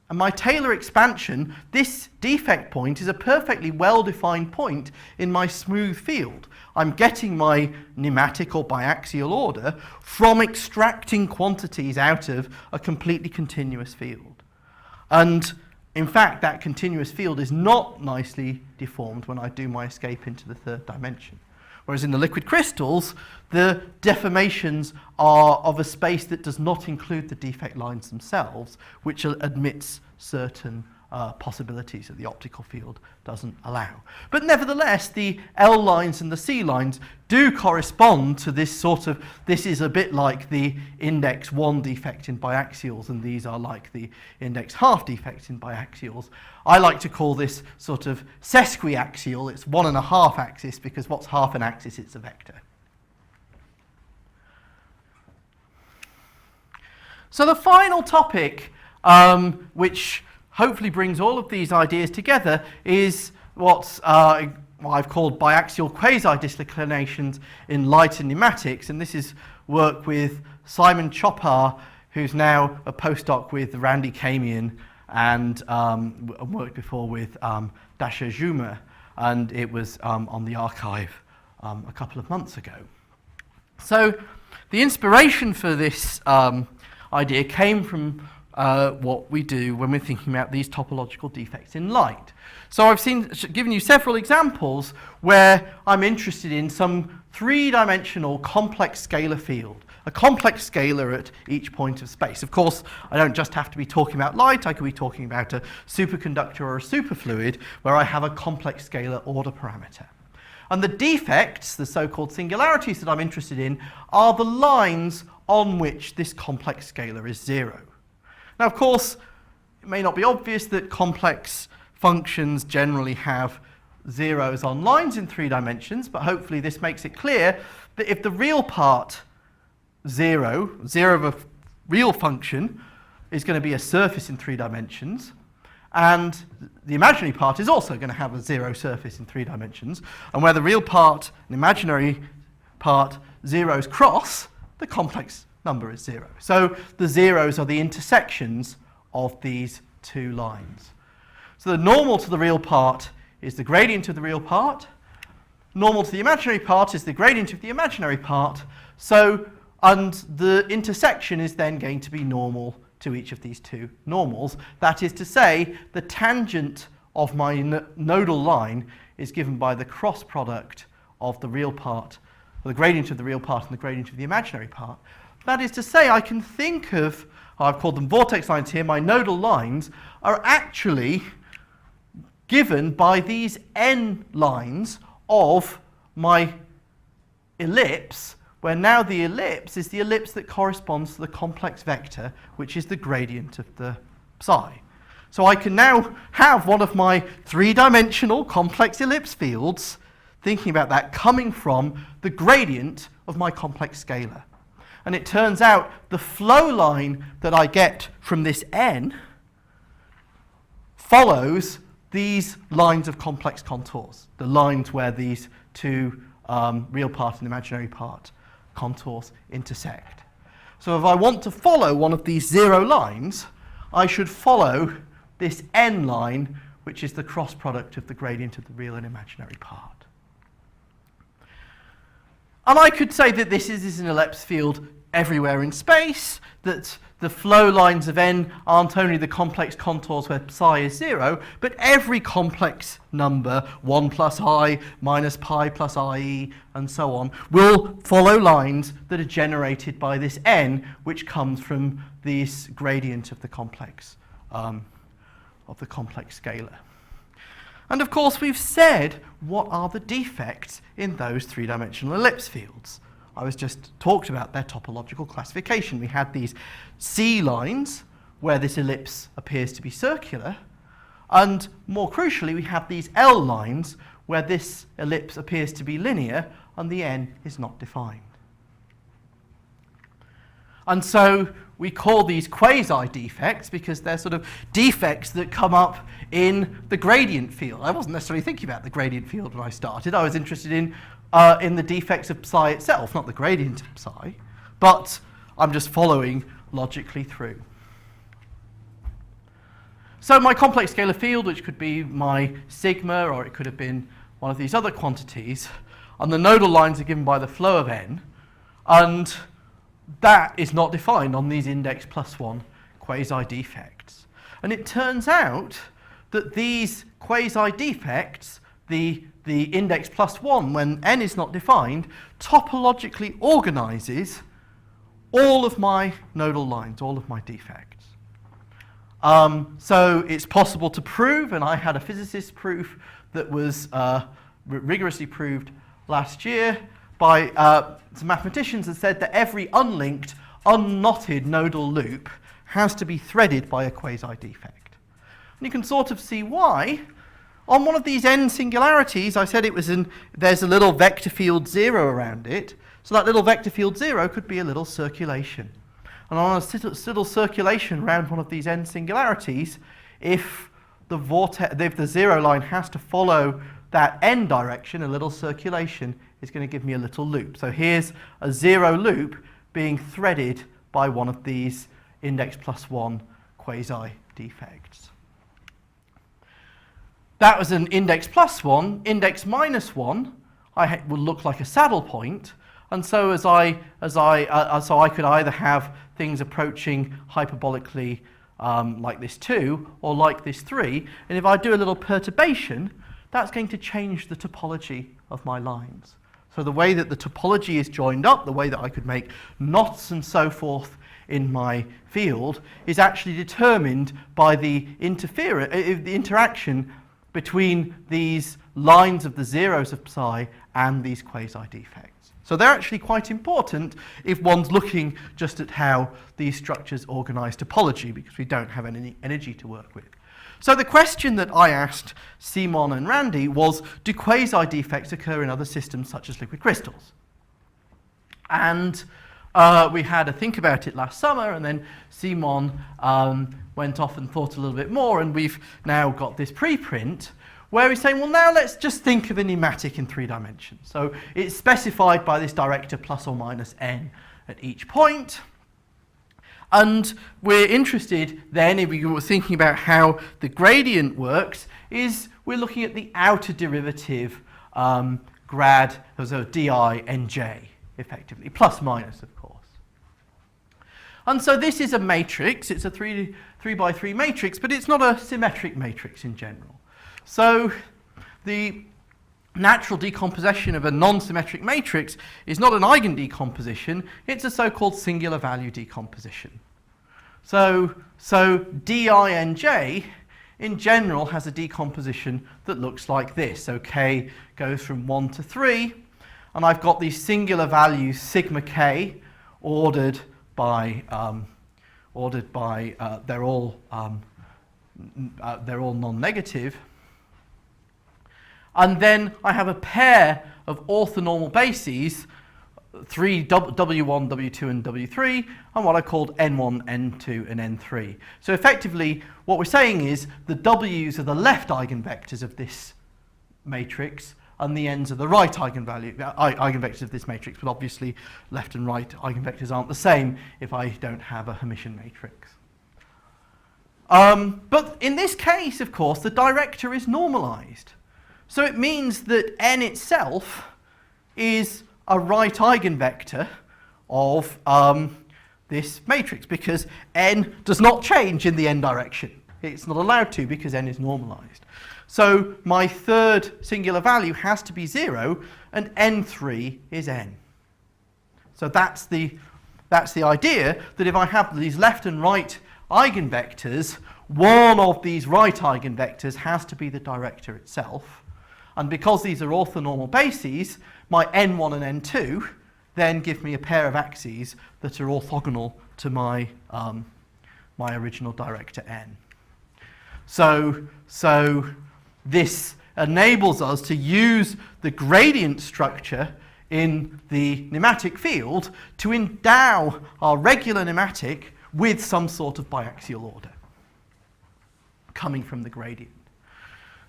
And my Taylor expansion, this defect point, is a perfectly well-defined point in my smooth field. I'm getting my nematic or biaxial order from extracting quantities out of a completely continuous field. And in fact, that continuous field is not nicely deformed when I do my escape into the third dimension. Whereas in the liquid crystals, the deformations are of a space that does not include the defect lines themselves, which admits certain possibilities that the optical field doesn't allow. But nevertheless, the L lines and the C lines do correspond to this sort of, this is a bit like the index 1 defect in biaxials, and these are like the index half defect in biaxials. I like to call this sort of sesquiaxial. It's 1.5 axis, because what's half an axis? It's a vector. So the final topic, which hopefully brings all of these ideas together, is what I've called biaxial quasi-disclinations in light and pneumatics, and this is work with Simon Chopar, who's now a postdoc with Randy Kamian, and worked before with Dasha Zhumer, and it was on the archive a couple of months ago. So the inspiration for this idea came from what we do when we're thinking about these topological defects in light. So I've given you several examples where I'm interested in some three-dimensional complex scalar field, a complex scalar at each point of space. Of course, I don't just have to be talking about light, I could be talking about a superconductor or a superfluid where I have a complex scalar order parameter. And the defects, the so-called singularities that I'm interested in, are the lines on which this complex scalar is zero. Now, of course, it may not be obvious that complex functions generally have zeros on lines in 3 dimensions, but hopefully this makes it clear that if the real part zero of a real function is going to be a surface in 3 dimensions, and the imaginary part is also going to have a zero surface in 3 dimensions, and where the real part and imaginary part zeros cross, the complex number is 0. So the zeros are the intersections of these 2 lines. So the normal to the real part is the gradient of the real part. Normal to the imaginary part is the gradient of the imaginary part. So, and the intersection is then going to be normal to each of these 2 normals. That is to say, the tangent of my nodal line is given by the cross product of the real part, or the gradient of the real part and the gradient of the imaginary part. That is to say, I can think of, I've called them vortex lines here, my nodal lines are actually given by these n lines of my ellipse, where now the ellipse is the ellipse that corresponds to the complex vector, which is the gradient of the psi. So I can now have one of my 3-dimensional complex ellipse fields, thinking about that, coming from the gradient of my complex scalar. And it turns out the flow line that I get from this n follows these lines of complex contours, the lines where these 2 real part and imaginary part contours intersect. So if I want to follow one of these 0 lines, I should follow this n line, which is the cross product of the gradient of the real and imaginary part. And I could say that this is an ellipse field everywhere in space, that the flow lines of n aren't only the complex contours where psi is 0, but every complex number, 1 plus I minus pi plus IE, and so on, will follow lines that are generated by this n, which comes from this gradient of the complex scalar. And of course, we've said what are the defects in those 3-dimensional ellipse fields. I was just talked about their topological classification. We had these C lines, where this ellipse appears to be circular, And more crucially, we have these L lines where this ellipse appears to be linear and the n is not defined. And so we call these quasi-defects because they're sort of defects that come up in the gradient field. I wasn't necessarily thinking about the gradient field when I started. I was interested in the defects of psi itself, not the gradient of psi. But I'm just following logically through. So my complex scalar field, which could be my sigma, or it could have been one of these other quantities, and the nodal lines are given by the flow of n, and that is not defined on these index +1 quasi-defects. And it turns out that these quasi-defects, the index +1, when n is not defined, topologically organizes all of my nodal lines, all of my defects. So it's possible to prove, and I had a physicist proof that was rigorously proved last year by some mathematicians that said that every unlinked, unknotted nodal loop has to be threaded by a quasi-defect. And you can sort of see why. On one of these n singularities, I said there's a little vector field 0 around it, so that little vector field 0 could be a little circulation. And on a little circulation around one of these n singularities, if the 0 line has to follow that n direction, a little circulation is going to give me a little loop. So here's a 0 loop being threaded by one of these index +1 quasi-defects. That was an index +1. Index -1 will look like a saddle point, and so so I could either have things approaching hyperbolically like this 2 or like this 3, and if I do a little perturbation, that's going to change the topology of my lines. So the way that the topology is joined up, the way that I could make knots and so forth in my field, is actually determined by the interaction between these lines of the zeros of psi and these quasi-defects. So they're actually quite important if one's looking just at how these structures organize topology, because we don't have any energy to work with. So the question that I asked Simon and Randy was, do quasi-defects occur in other systems such as liquid crystals? And we had a think about it last summer, and then Simon went off and thought a little bit more, and we've now got this preprint where he's saying, well, now let's just think of a nematic in 3 dimensions. So it's specified by this director plus or minus n at each point. And we're interested then, if we were thinking about how the gradient works, is we're looking at the outer derivative grad, so di nj, effectively, plus minus, of course. And so this is a matrix. It's a 3 by 3 matrix, but it's not a symmetric matrix in general. So the natural decomposition of a non-symmetric matrix is not an eigendecomposition, it's a so-called singular value decomposition. So dinj in general has a decomposition that looks like this. So k goes from 1 to 3, and I've got these singular values sigma k ordered by they're all non-negative. And then I have a pair of orthonormal bases, W1, W2, and W3, and what I called N1, N2, and N3. So effectively, what we're saying is the W's are the left eigenvectors of this matrix, and the N's are the right eigenvectors of this matrix, but obviously left and right eigenvectors aren't the same if I don't have a Hermitian matrix. But in this case, of course, the director is normalized. So it means that n itself is a right eigenvector of this matrix, because n does not change in the n direction. It's not allowed to because n is normalized. So my third singular value has to be 0, and n3 is n. So that's the idea, that if I have these left and right eigenvectors, one of these right eigenvectors has to be the director itself. And because these are orthonormal bases, my n1 and n2 then give me a pair of axes that are orthogonal to my, my original director n. So this enables us to use the gradient structure in the nematic field to endow our regular nematic with some sort of biaxial order coming from the gradient.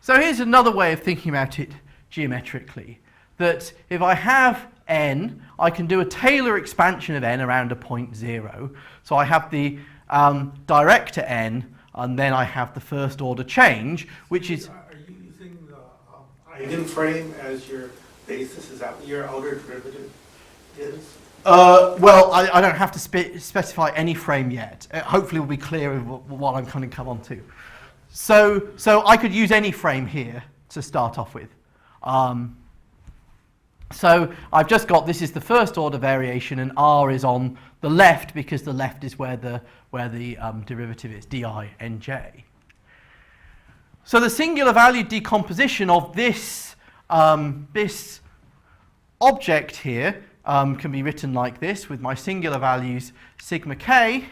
So here's another way of thinking about it geometrically, that if I have n, I can do a Taylor expansion of n around a point 0. So I have the director n, and then I have the first order change, which is... Are you using the eigenframe as your basis? Is that what your outer derivative is? Well, I don't have to specify any frame yet. Hopefully we'll be clear of what I'm going to come on to. So I could use any frame here to start off with. So I've just got, this is the first order variation, and r is on the left because the left is where the derivative is, di nj. So the singular valued decomposition of this object here can be written like this, with my singular values sigma k,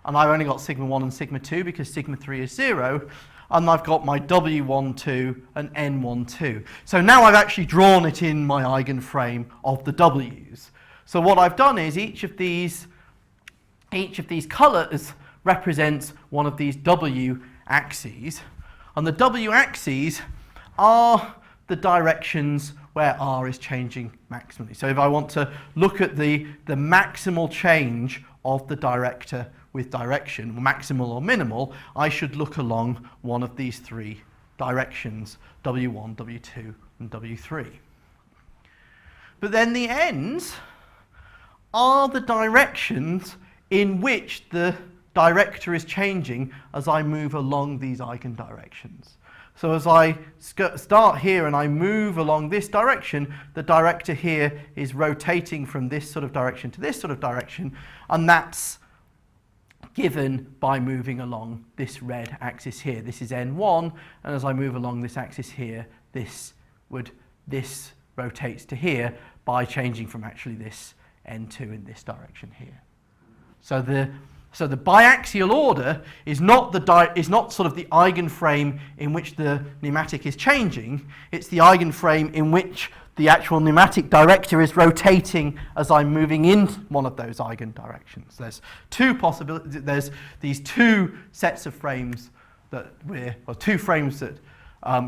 and I've only got sigma 1 and sigma 2 because sigma 3 is 0, and I've got my w12 and n12. So now I've actually drawn it in my eigenframe of the w's. So what I've done is each of these colours represents one of these w axes, and the w axes are the directions where r is changing maximally. So if I want to look at the maximal change of the director with direction, maximal or minimal, I should look along one of these three directions, w1, w2, and w3. But then the ends are the directions in which the director is changing as I move along these eigendirections. So as I start here and I move along this direction, the director here is rotating from this sort of direction to this sort of direction, and that's given by moving along this red axis here. This is n1, and as I move along this axis here, this rotates to here by changing from actually this n2 in this direction here. So the biaxial order is not sort of the eigenframe in which the nematic is changing. It's the eigenframe in which the actual nematic director is rotating as I'm moving in one of those eigendirections. There's two possibilities. There's these two sets of frames two frames that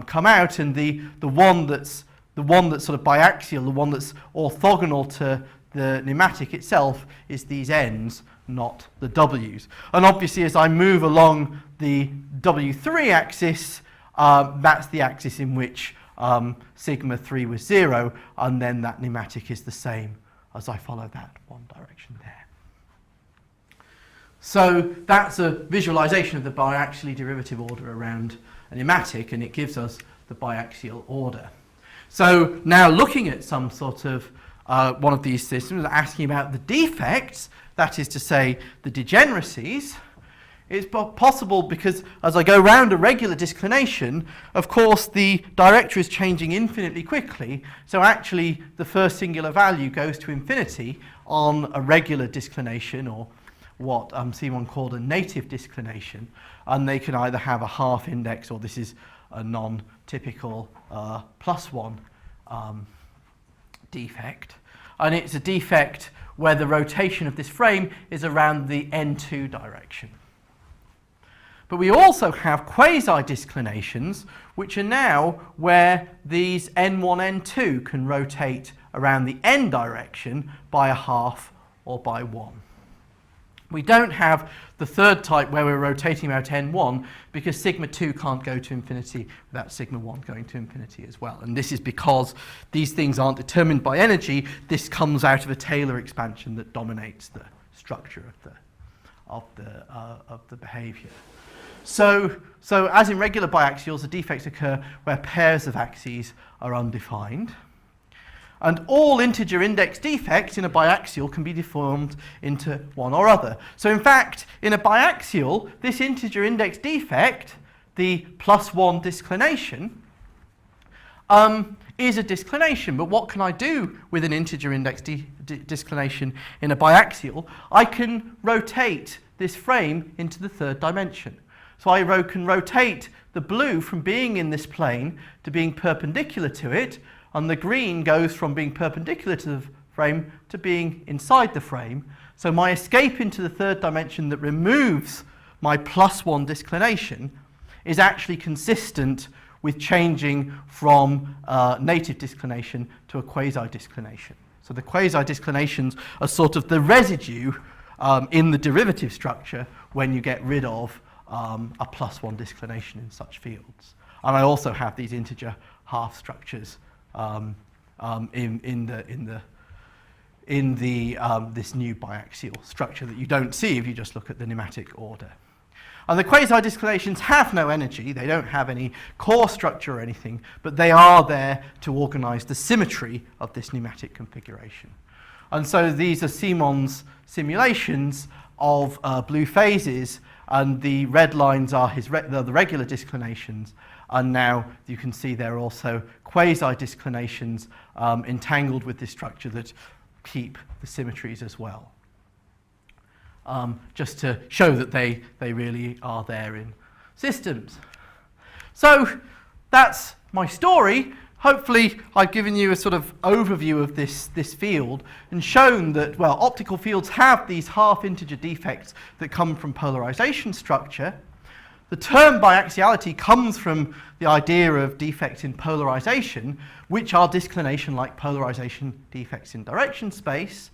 come out, and the one that's sort of biaxial, the one that's orthogonal to the nematic itself, is these ends, not the w's. And obviously as I move along the w3 axis, that's the axis in which sigma 3 was 0, and then that nematic is the same as I follow that one direction there. So that's a visualization of the biaxially derivative order around a nematic, and it gives us the biaxial order. So now looking at some sort of one of these systems, asking about the defects, that is to say the degeneracies, it's possible because as I go round a regular disclination, of course the director is changing infinitely quickly, so actually the first singular value goes to infinity on a regular disclination, or what Simon called a native disclination, and they can either have a half index, or this is a non-typical +1 defect, and it's a defect where the rotation of this frame is around the n2 direction. But we also have quasi-disclinations, which are now where these n1, n2 can rotate around the n direction by a half or by 1. We don't have the third type where we're rotating about n1 because sigma 2 can't go to infinity without sigma 1 going to infinity as well. And this is because these things aren't determined by energy. This comes out of a Taylor expansion that dominates the structure of the behavior. So as in regular biaxials, the defects occur where pairs of axes are undefined. And all integer index defects in a biaxial can be deformed into one or other. So in fact, in a biaxial, this integer index defect, the +1 disclination, is a disclination. But what can I do with an integer index disclination in a biaxial? I can rotate this frame into the third dimension. So I can rotate the blue from being in this plane to being perpendicular to it, and the green goes from being perpendicular to the frame to being inside the frame. So my escape into the third dimension that removes my +1 disclination is actually consistent with changing from native disclination to a quasi-disclination. So the quasi-disclinations are sort of the residue in the derivative structure when you get rid of a +1 disclination in such fields. And I also have these integer half structures in this new biaxial structure that you don't see if you just look at the nematic order. And the quasi-disclinations have no energy, they don't have any core structure or anything, but they are there to organize the symmetry of this nematic configuration. And so these are Simon's simulations of blue phases, and the red lines are the regular disclinations, and now you can see there are also quasi-disclinations entangled with this structure that keep the symmetries as well. Just to show that they really are there in systems. So that's my story. Hopefully I've given you a sort of overview of this field and shown that, well, optical fields have these half-integer defects that come from polarization structure. The term biaxiality comes from the idea of defects in polarization, which are disclination-like polarization defects in direction space.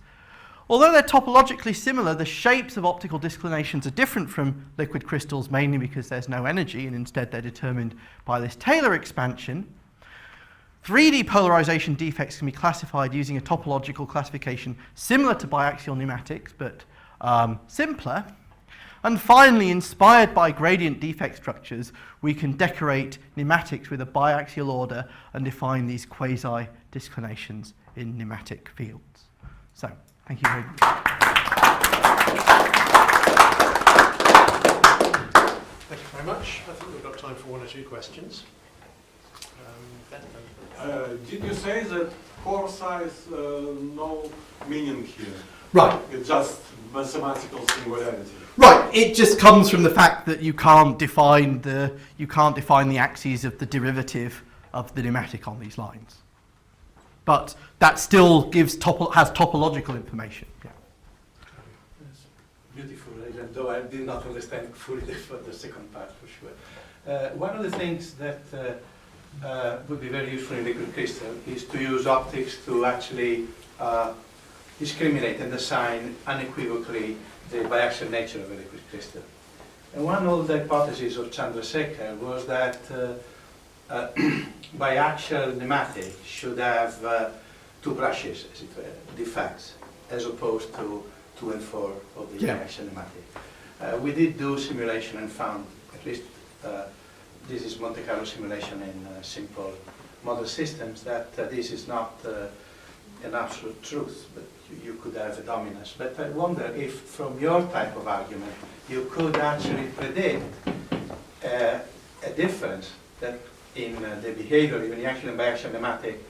Although they're topologically similar, the shapes of optical disclinations are different from liquid crystals, mainly because there's no energy, and instead they're determined by this Taylor expansion. 3D polarization defects can be classified using a topological classification similar to biaxial pneumatics, but simpler. And finally, inspired by gradient defect structures, we can decorate pneumatics with a biaxial order and define these quasi-disclinations in pneumatic fields. So, thank you very much. Thank you very much. I think we've got time for one or two questions. Did you say that core size no meaning here? Right. It's just mathematical singularity. Right. It just comes from the fact that you can't define the axes of the derivative of the pneumatic on these lines. But that still has topological information. Yeah. It's beautiful, even though I did not understand fully the second part for sure. One of the things that would be very useful in liquid crystal is to use optics to actually discriminate and assign unequivocally the biaxial nature of a liquid crystal. And one old hypothesis of Chandrasekhar was that biaxial pneumatic should have two brushes, as it were, defects, as opposed to 2 and 4 of the biaxial pneumatic. We did do simulation and found, at least this is Monte Carlo simulation in simple model systems, that this is not an absolute truth, but you could have a dominance. But I wonder if from your type of argument you could actually predict a difference that in the behavior, even axial and biaxial pneumatic,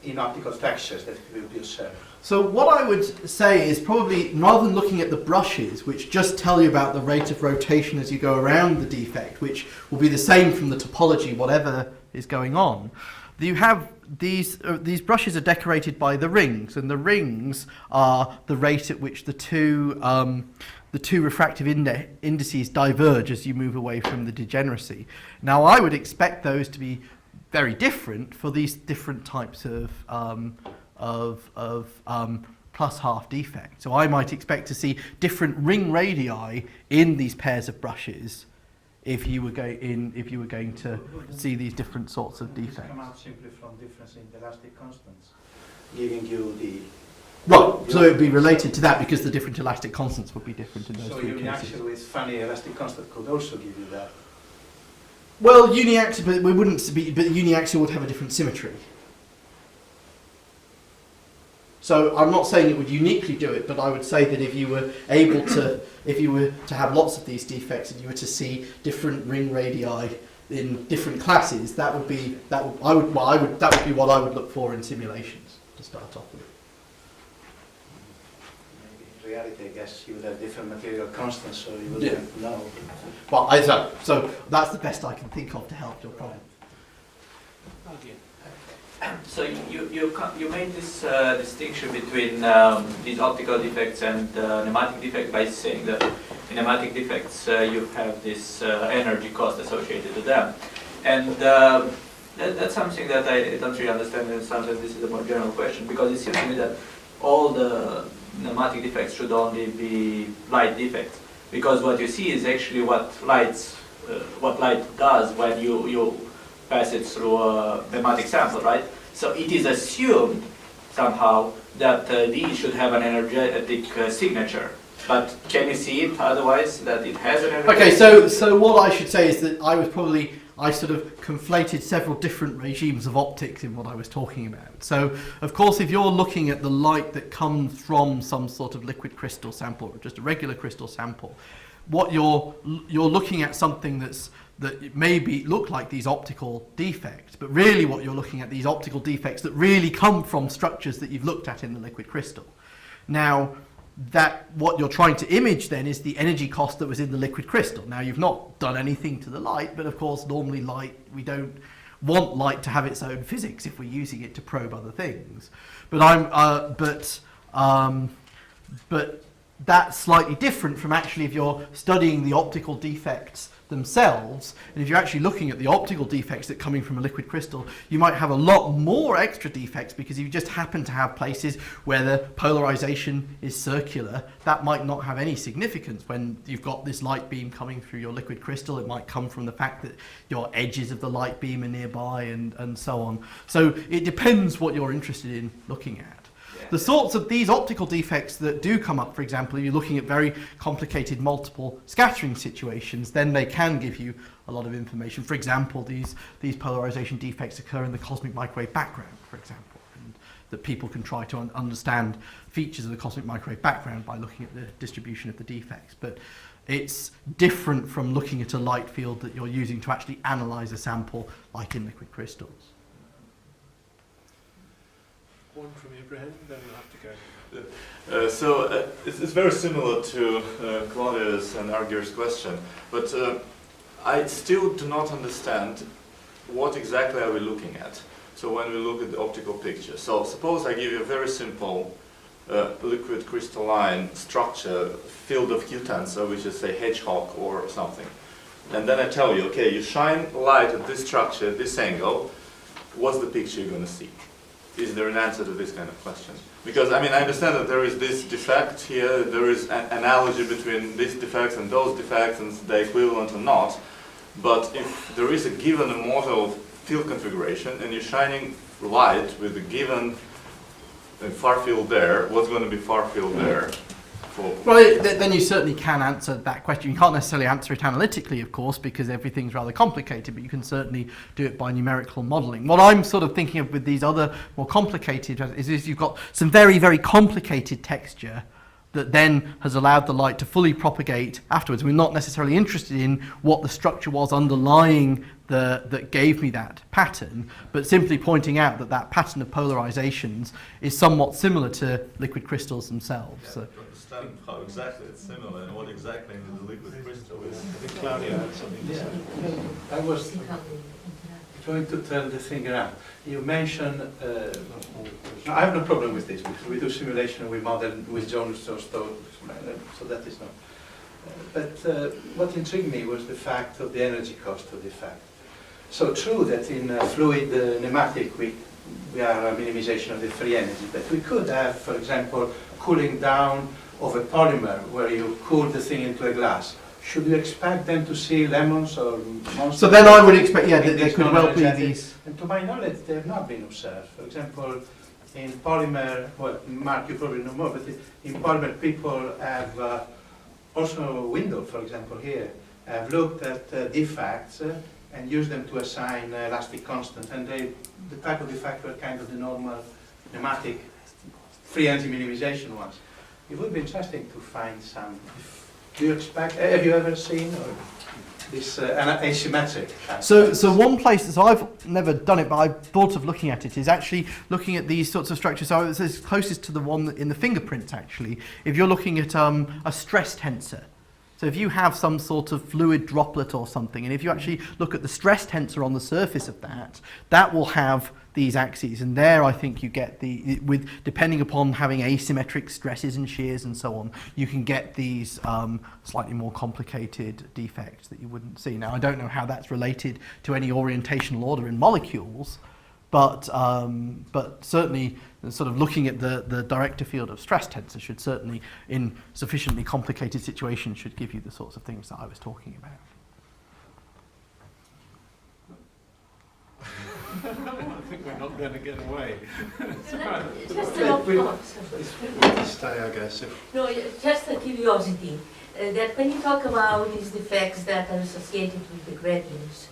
in optical textures that will be observed. So what I would say is probably, rather than looking at the brushes, which just tell you about the rate of rotation as you go around the defect, which will be the same from the topology, whatever is going on, you have these brushes are decorated by the rings, and the rings are the rate at which the two refractive indices diverge as you move away from the degeneracy. Now, I would expect those to be very different for these different types of plus half defect. So I might expect to see different ring radii in these pairs of brushes if you were going to see these different sorts of defects. Come out simply from difference in the elastic constants, giving you the right. So it would be related to that because the different elastic constants would be different in those so three uniaxial cases. with funny elastic constant could also give you that. Well, uniaxial, but we wouldn't be. But uniaxial would have a different symmetry. So I'm not saying it would uniquely do it, but I would say that if you were able to, if you were to have lots of these defects and you were to see different ring radii in different classes, that would be that would be what I would look for in simulations to start off with. Maybe reality, I guess you would have different material constants, so you wouldn't know. Well, so that's the best I can think of to help your problem. So you made this distinction between these optical defects and pneumatic defects by saying that in pneumatic defects you have this energy cost associated with them. And that's something that I don't really understand, and sometimes this is a more general question, because it seems to me that all the pneumatic defects should only be light defects, because what you see is actually what light does when you pass it through a pneumatic sample, right? So it is assumed somehow that these should have an energetic signature. But can you see it otherwise, that it has an energetic Okay, so what I should say is that I sort of conflated several different regimes of optics in what I was talking about. So, of course, if you're looking at the light that comes from some sort of liquid crystal sample, or just a regular crystal sample, what you're looking at something that maybe look like these optical defects, but really what you're looking at these optical defects that really come from structures that you've looked at in the liquid crystal. Now, that what you're trying to image then is the energy cost that was in the liquid crystal. Now, you've not done anything to the light, but of course normally light, we don't want light to have its own physics if we're using it to probe other things. But that's slightly different from actually if you're studying the optical defects themselves, and if you're actually looking at the optical defects that are coming from a liquid crystal, you might have a lot more extra defects, because you just happen to have places where the polarization is circular. That might not have any significance when you've got this light beam coming through your liquid crystal. It might come from the fact that your edges of the light beam are nearby, and so on. So it depends what you're interested in looking at. The sorts of these optical defects that do come up, for example, if you're looking at very complicated multiple scattering situations, then they can give you a lot of information. For example, these polarization defects occur in the cosmic microwave background, for example, and that people can try to understand features of the cosmic microwave background by looking at the distribution of the defects. But it's different from looking at a light field that you're using to actually analyze a sample, like in liquid crystals. One from Ibrahim, then we'll have to go. It's very similar to Claudia's and Arguer's question, but I still do not understand what exactly are we looking at. So when we look at the optical picture, so suppose I give you a very simple liquid crystalline structure, field of Q tensor, which is say hedgehog or something, and then I tell you, okay, you shine light at this structure at this angle, what's the picture you're going to see? Is there an answer to this kind of question? Because, I mean, I understand that there is this defect here, there is an analogy between these defects and those defects, and they're equivalent or not. But if there is a given immortal field configuration, and you're shining light with a given far field there, what's going to be far field there? Well, then you certainly can answer that question. You can't necessarily answer it analytically, of course, because everything's rather complicated, but you can certainly do it by numerical modelling. What I'm sort of thinking of with these other more complicated is you've got some very, very complicated texture that then has allowed the light to fully propagate afterwards. We're not necessarily interested in what the structure was underlying that gave me that pattern, but simply pointing out that that pattern of polarizations is somewhat similar to liquid crystals themselves. Yeah, to understand how exactly it's similar and what exactly the liquid crystal is. I think Claudia had something to say. I was trying to turn the thing around. You mentioned, I have no problem with this, because we do simulation, we model with Jones, so that is not. But what intrigued me was the fact of the energy cost of the effect. So true that in fluid pneumatic we are a minimization of the free energy, but we could have, for example, cooling down of a polymer where you cool the thing into a glass. Should you expect them to see lemons or monsters? So then I would expect, yeah, there could well be these. And to my knowledge, they have not been observed. For example, in polymer, well, Mark, you probably know more, but in polymer people have also a window, for example, here, have looked at defects and used them to assign elastic constant. And the type of defect were kind of the normal pneumatic free energy minimization ones. It would be interesting to find some. Do you expect, have you ever seen? Or? this asymmetric. So one place, so I've never done it, but I've thought of looking at it, is actually looking at these sorts of structures. So it's closest to the one in the fingerprints, actually. If you're looking at a stress tensor, so if you have some sort of fluid droplet or something, and if you actually look at the stress tensor on the surface of that, that will have these axes, and there I think you get with depending upon having asymmetric stresses and shears and so on, you can get these slightly more complicated defects that you wouldn't see. Now I don't know how that's related to any orientational order in molecules, but certainly sort of looking at the director field of stress tensor should certainly, in sufficiently complicated situations, should give you the sorts of things that I was talking about. I think we're not going to get away. Just Stay aggressive. no, just a curiosity. That when you talk about these defects that are associated with the gradients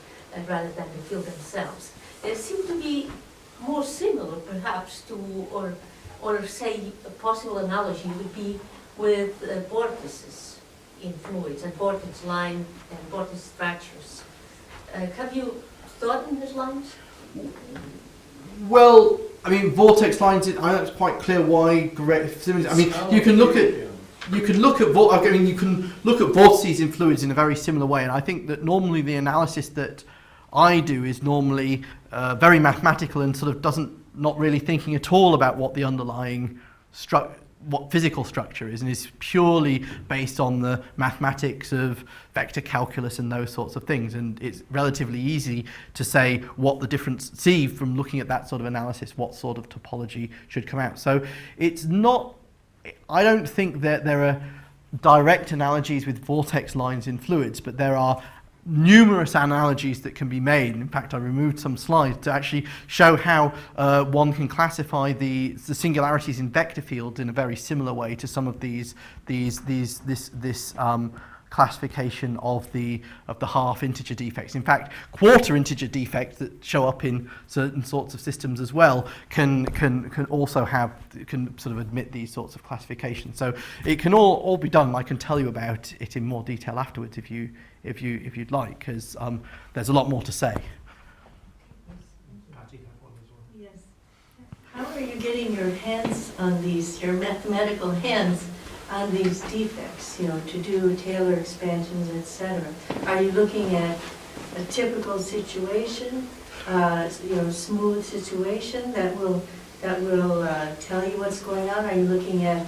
rather than the field themselves, they seem to be more similar, perhaps, to or say a possible analogy would be with vortices in fluids and vortex line and vortex structures. Have you thought in these lines? Well, I mean, vortex lines. I know it's quite clear why. I mean, you can look at vortices in fluids in a very similar way, and I think that normally the analysis that I do is normally very mathematical and sort of not really thinking at all about what the underlying what physical structure is, and is purely based on the mathematics of vector calculus and those sorts of things. And it's relatively easy to say what the difference, see from looking at that sort of analysis, what sort of topology should come out. So it's not, I don't think that there are direct analogies with vortex lines in fluids, but there are numerous analogies that can be made. In fact, I removed some slides to actually show how one can classify the singularities in vector fields in a very similar way to some of this classification of the half integer defects. In fact, quarter integer defects that show up in certain sorts of systems as well can also sort of admit these sorts of classifications. So it can all be done. I can tell you about it in more detail afterwards if you'd like, because there's a lot more to say. Yes. How are you getting your hands on these, your mathematical hands on these defects, to do Taylor expansions, etc.? Are you looking at a typical situation, smooth situation that will tell you what's going on? Are you looking at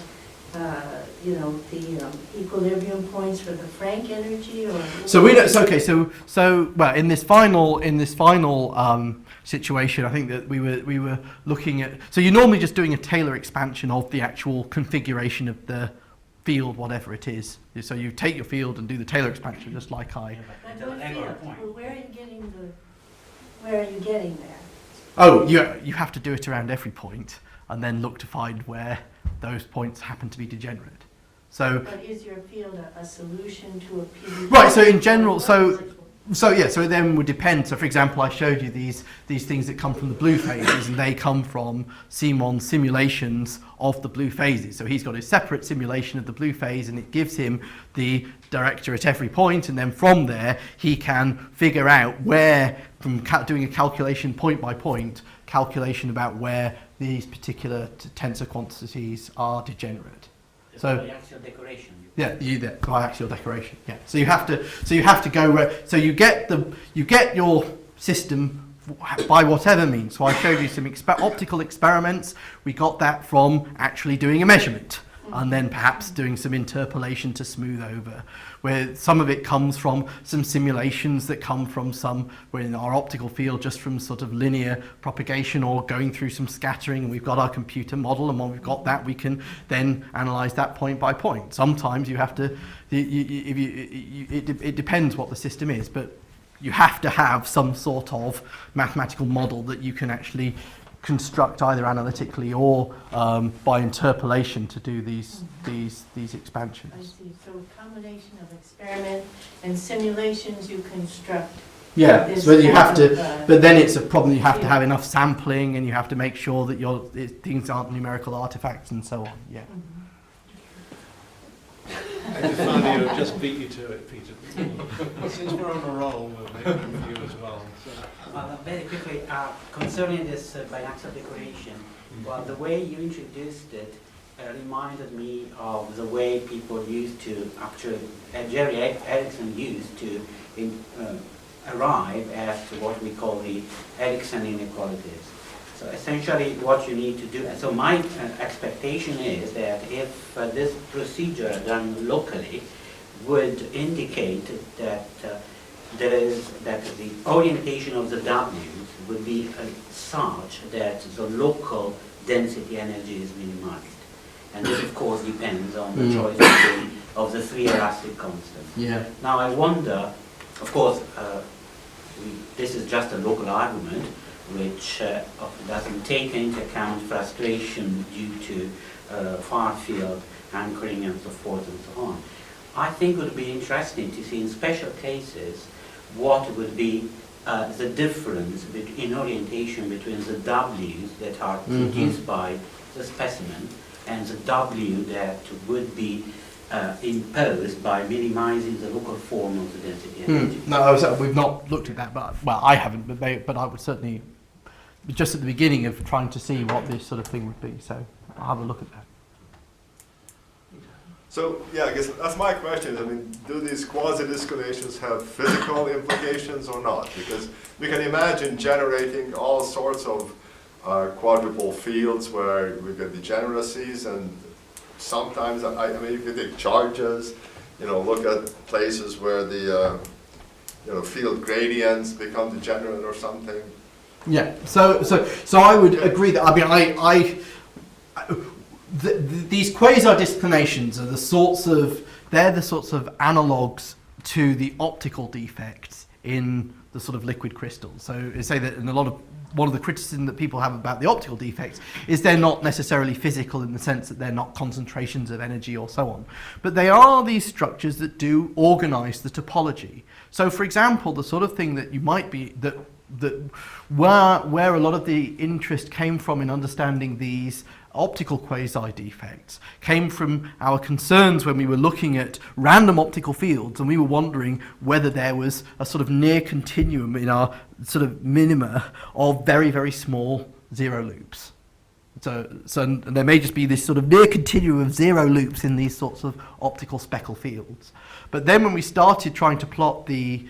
the equilibrium points for the Frank energy, or so we don't. So okay. So well, in this final situation, I think that we were looking at. So you're normally just doing a Taylor expansion of the actual configuration of the field, whatever it is. So you take your field and do the Taylor expansion, just like I. But what field? Well, where are you getting there? Oh, you have to do it around every point, and then look to find where those points happen to be degenerate. So, but is your field a solution to a PDE? Right. So in general, so it then would depend. So for example, I showed you these things that come from the blue phases, and they come from Simon's simulations of the blue phases. So he's got a separate simulation of the blue phase, and it gives him the director at every point, and then from there he can figure out where, from doing a calculation point by point, calculation about where these particular tensor quantities are degenerate. So biaxial decoration. yeah, biaxial decoration. Yeah. So you have to go where. So you get your system by whatever means. So I showed you some optical experiments. We got that from actually doing a measurement, and then perhaps doing some interpolation to smooth over, where some of it comes from some simulations that come from where in our optical field, just from sort of linear propagation or going through some scattering, and we've got our computer model, and when we've got that, we can then analyze that point by point. Sometimes you have to, it depends what the system is, but you have to have some sort of mathematical model that you can actually construct either analytically or by interpolation to do these expansions. I see. So a combination of experiment and simulations you construct. Yeah, so you have to, but then it's a problem. You have to have enough sampling, and you have to make sure that things aren't numerical artifacts and so on. Yeah. Epiphania will just beat you to it, Peter. Since we're on a roll, we'll make room for you as well. So. Very quickly, concerning this biaxial decoration, well, the way you introduced it reminded me of the way people used to actually, Jerry Erickson used to arrive at what we call the Erickson inequalities. So essentially what you need to do, so my expectation is that if this procedure done locally would indicate that that the orientation of the W's would be such that the local density energy is minimized. And this of course depends on the choice of the three elastic constants. Yeah. Now I wonder, of course, this is just a local argument which doesn't take into account frustration due to far field anchoring and so forth and so on. I think it would be interesting to see in special cases what would be the difference in orientation between the W's that are produced by the specimen and the W that would be imposed by minimizing the local form of the density energy. No, we've not looked at that, but well, I haven't, but I would certainly, just at the beginning of trying to see what this sort of thing would be, so I'll have a look at that. So, yeah, I guess that's my question. I mean, do these quasi-disclinations have physical implications or not? Because we can imagine generating all sorts of quadrupole fields where we get degeneracies, and sometimes, I mean, if you take charges, you know, look at places where the field gradients become degenerate or something. Yeah, so I would agree that, I mean, these quasi-disclinations are the sorts of analogues to the optical defects in the sort of liquid crystals. So I say that in one of the criticism that people have about the optical defects is they're not necessarily physical in the sense that they're not concentrations of energy or so on. But they are these structures that do organize the topology. So for example, the sort of thing that you might be, where a lot of the interest came from in understanding these optical quasi-defects came from our concerns when we were looking at random optical fields, and we were wondering whether there was a sort of near continuum in our sort of minima of very, very small zero loops. So there may just be this sort of near continuum of zero loops in these sorts of optical speckle fields. But then when we started trying to plot these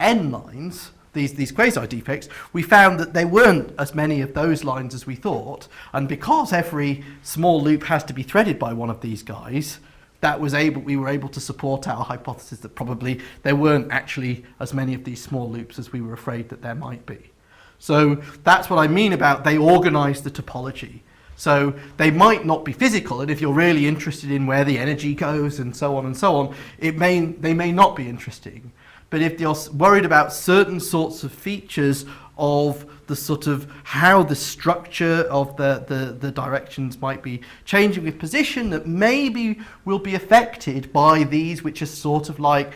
N lines, these quasi-defects, we found that there weren't as many of those lines as we thought, and because every small loop has to be threaded by one of these guys, we were able to support our hypothesis that probably there weren't actually as many of these small loops as we were afraid that there might be. So that's what I mean about they organize the topology. So they might not be physical, and if you're really interested in where the energy goes and so on, they may not be interesting. But if you're worried about certain sorts of features of the sort of how the structure of the directions might be changing with position that maybe will be affected by these, which are sort of like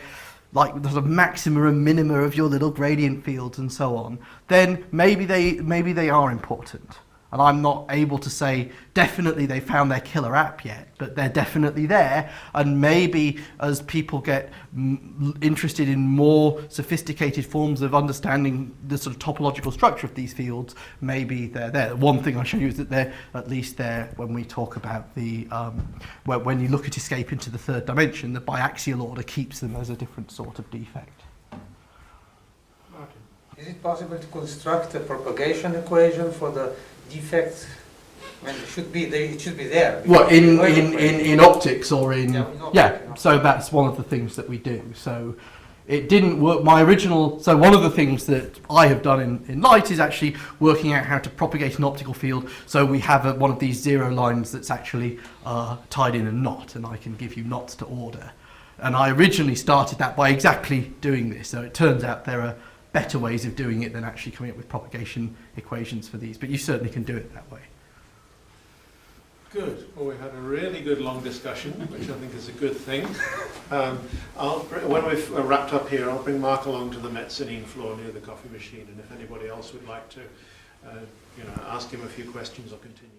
the sort of maxima and minima of your little gradient fields and so on, then maybe they are important. And I'm not able to say definitely they found their killer app yet, but they're definitely there. And maybe as people get interested in more sophisticated forms of understanding the sort of topological structure of these fields, maybe they're there. One thing I show you is that they're at least there when we talk about the, when you look at escape into the third dimension, the biaxial order keeps them as a different sort of defect. Is it possible to construct a propagation equation for the defects? I mean, it should be there. What, in optics or in... Yeah, so that's one of the things that we do. So it didn't work. So one of the things that I have done in light is actually working out how to propagate an optical field. So we have one of these zero lines that's actually tied in a knot, and I can give you knots to order. And I originally started that by exactly doing this. So it turns out there are better ways of doing it than actually coming up with propagation equations for these, but you certainly can do it that way. Good. Well, we had a really good long discussion, which I think is a good thing. When we've wrapped up here, I'll bring Mark along to the mezzanine floor near the coffee machine, and if anybody else would like to ask him a few questions or continue.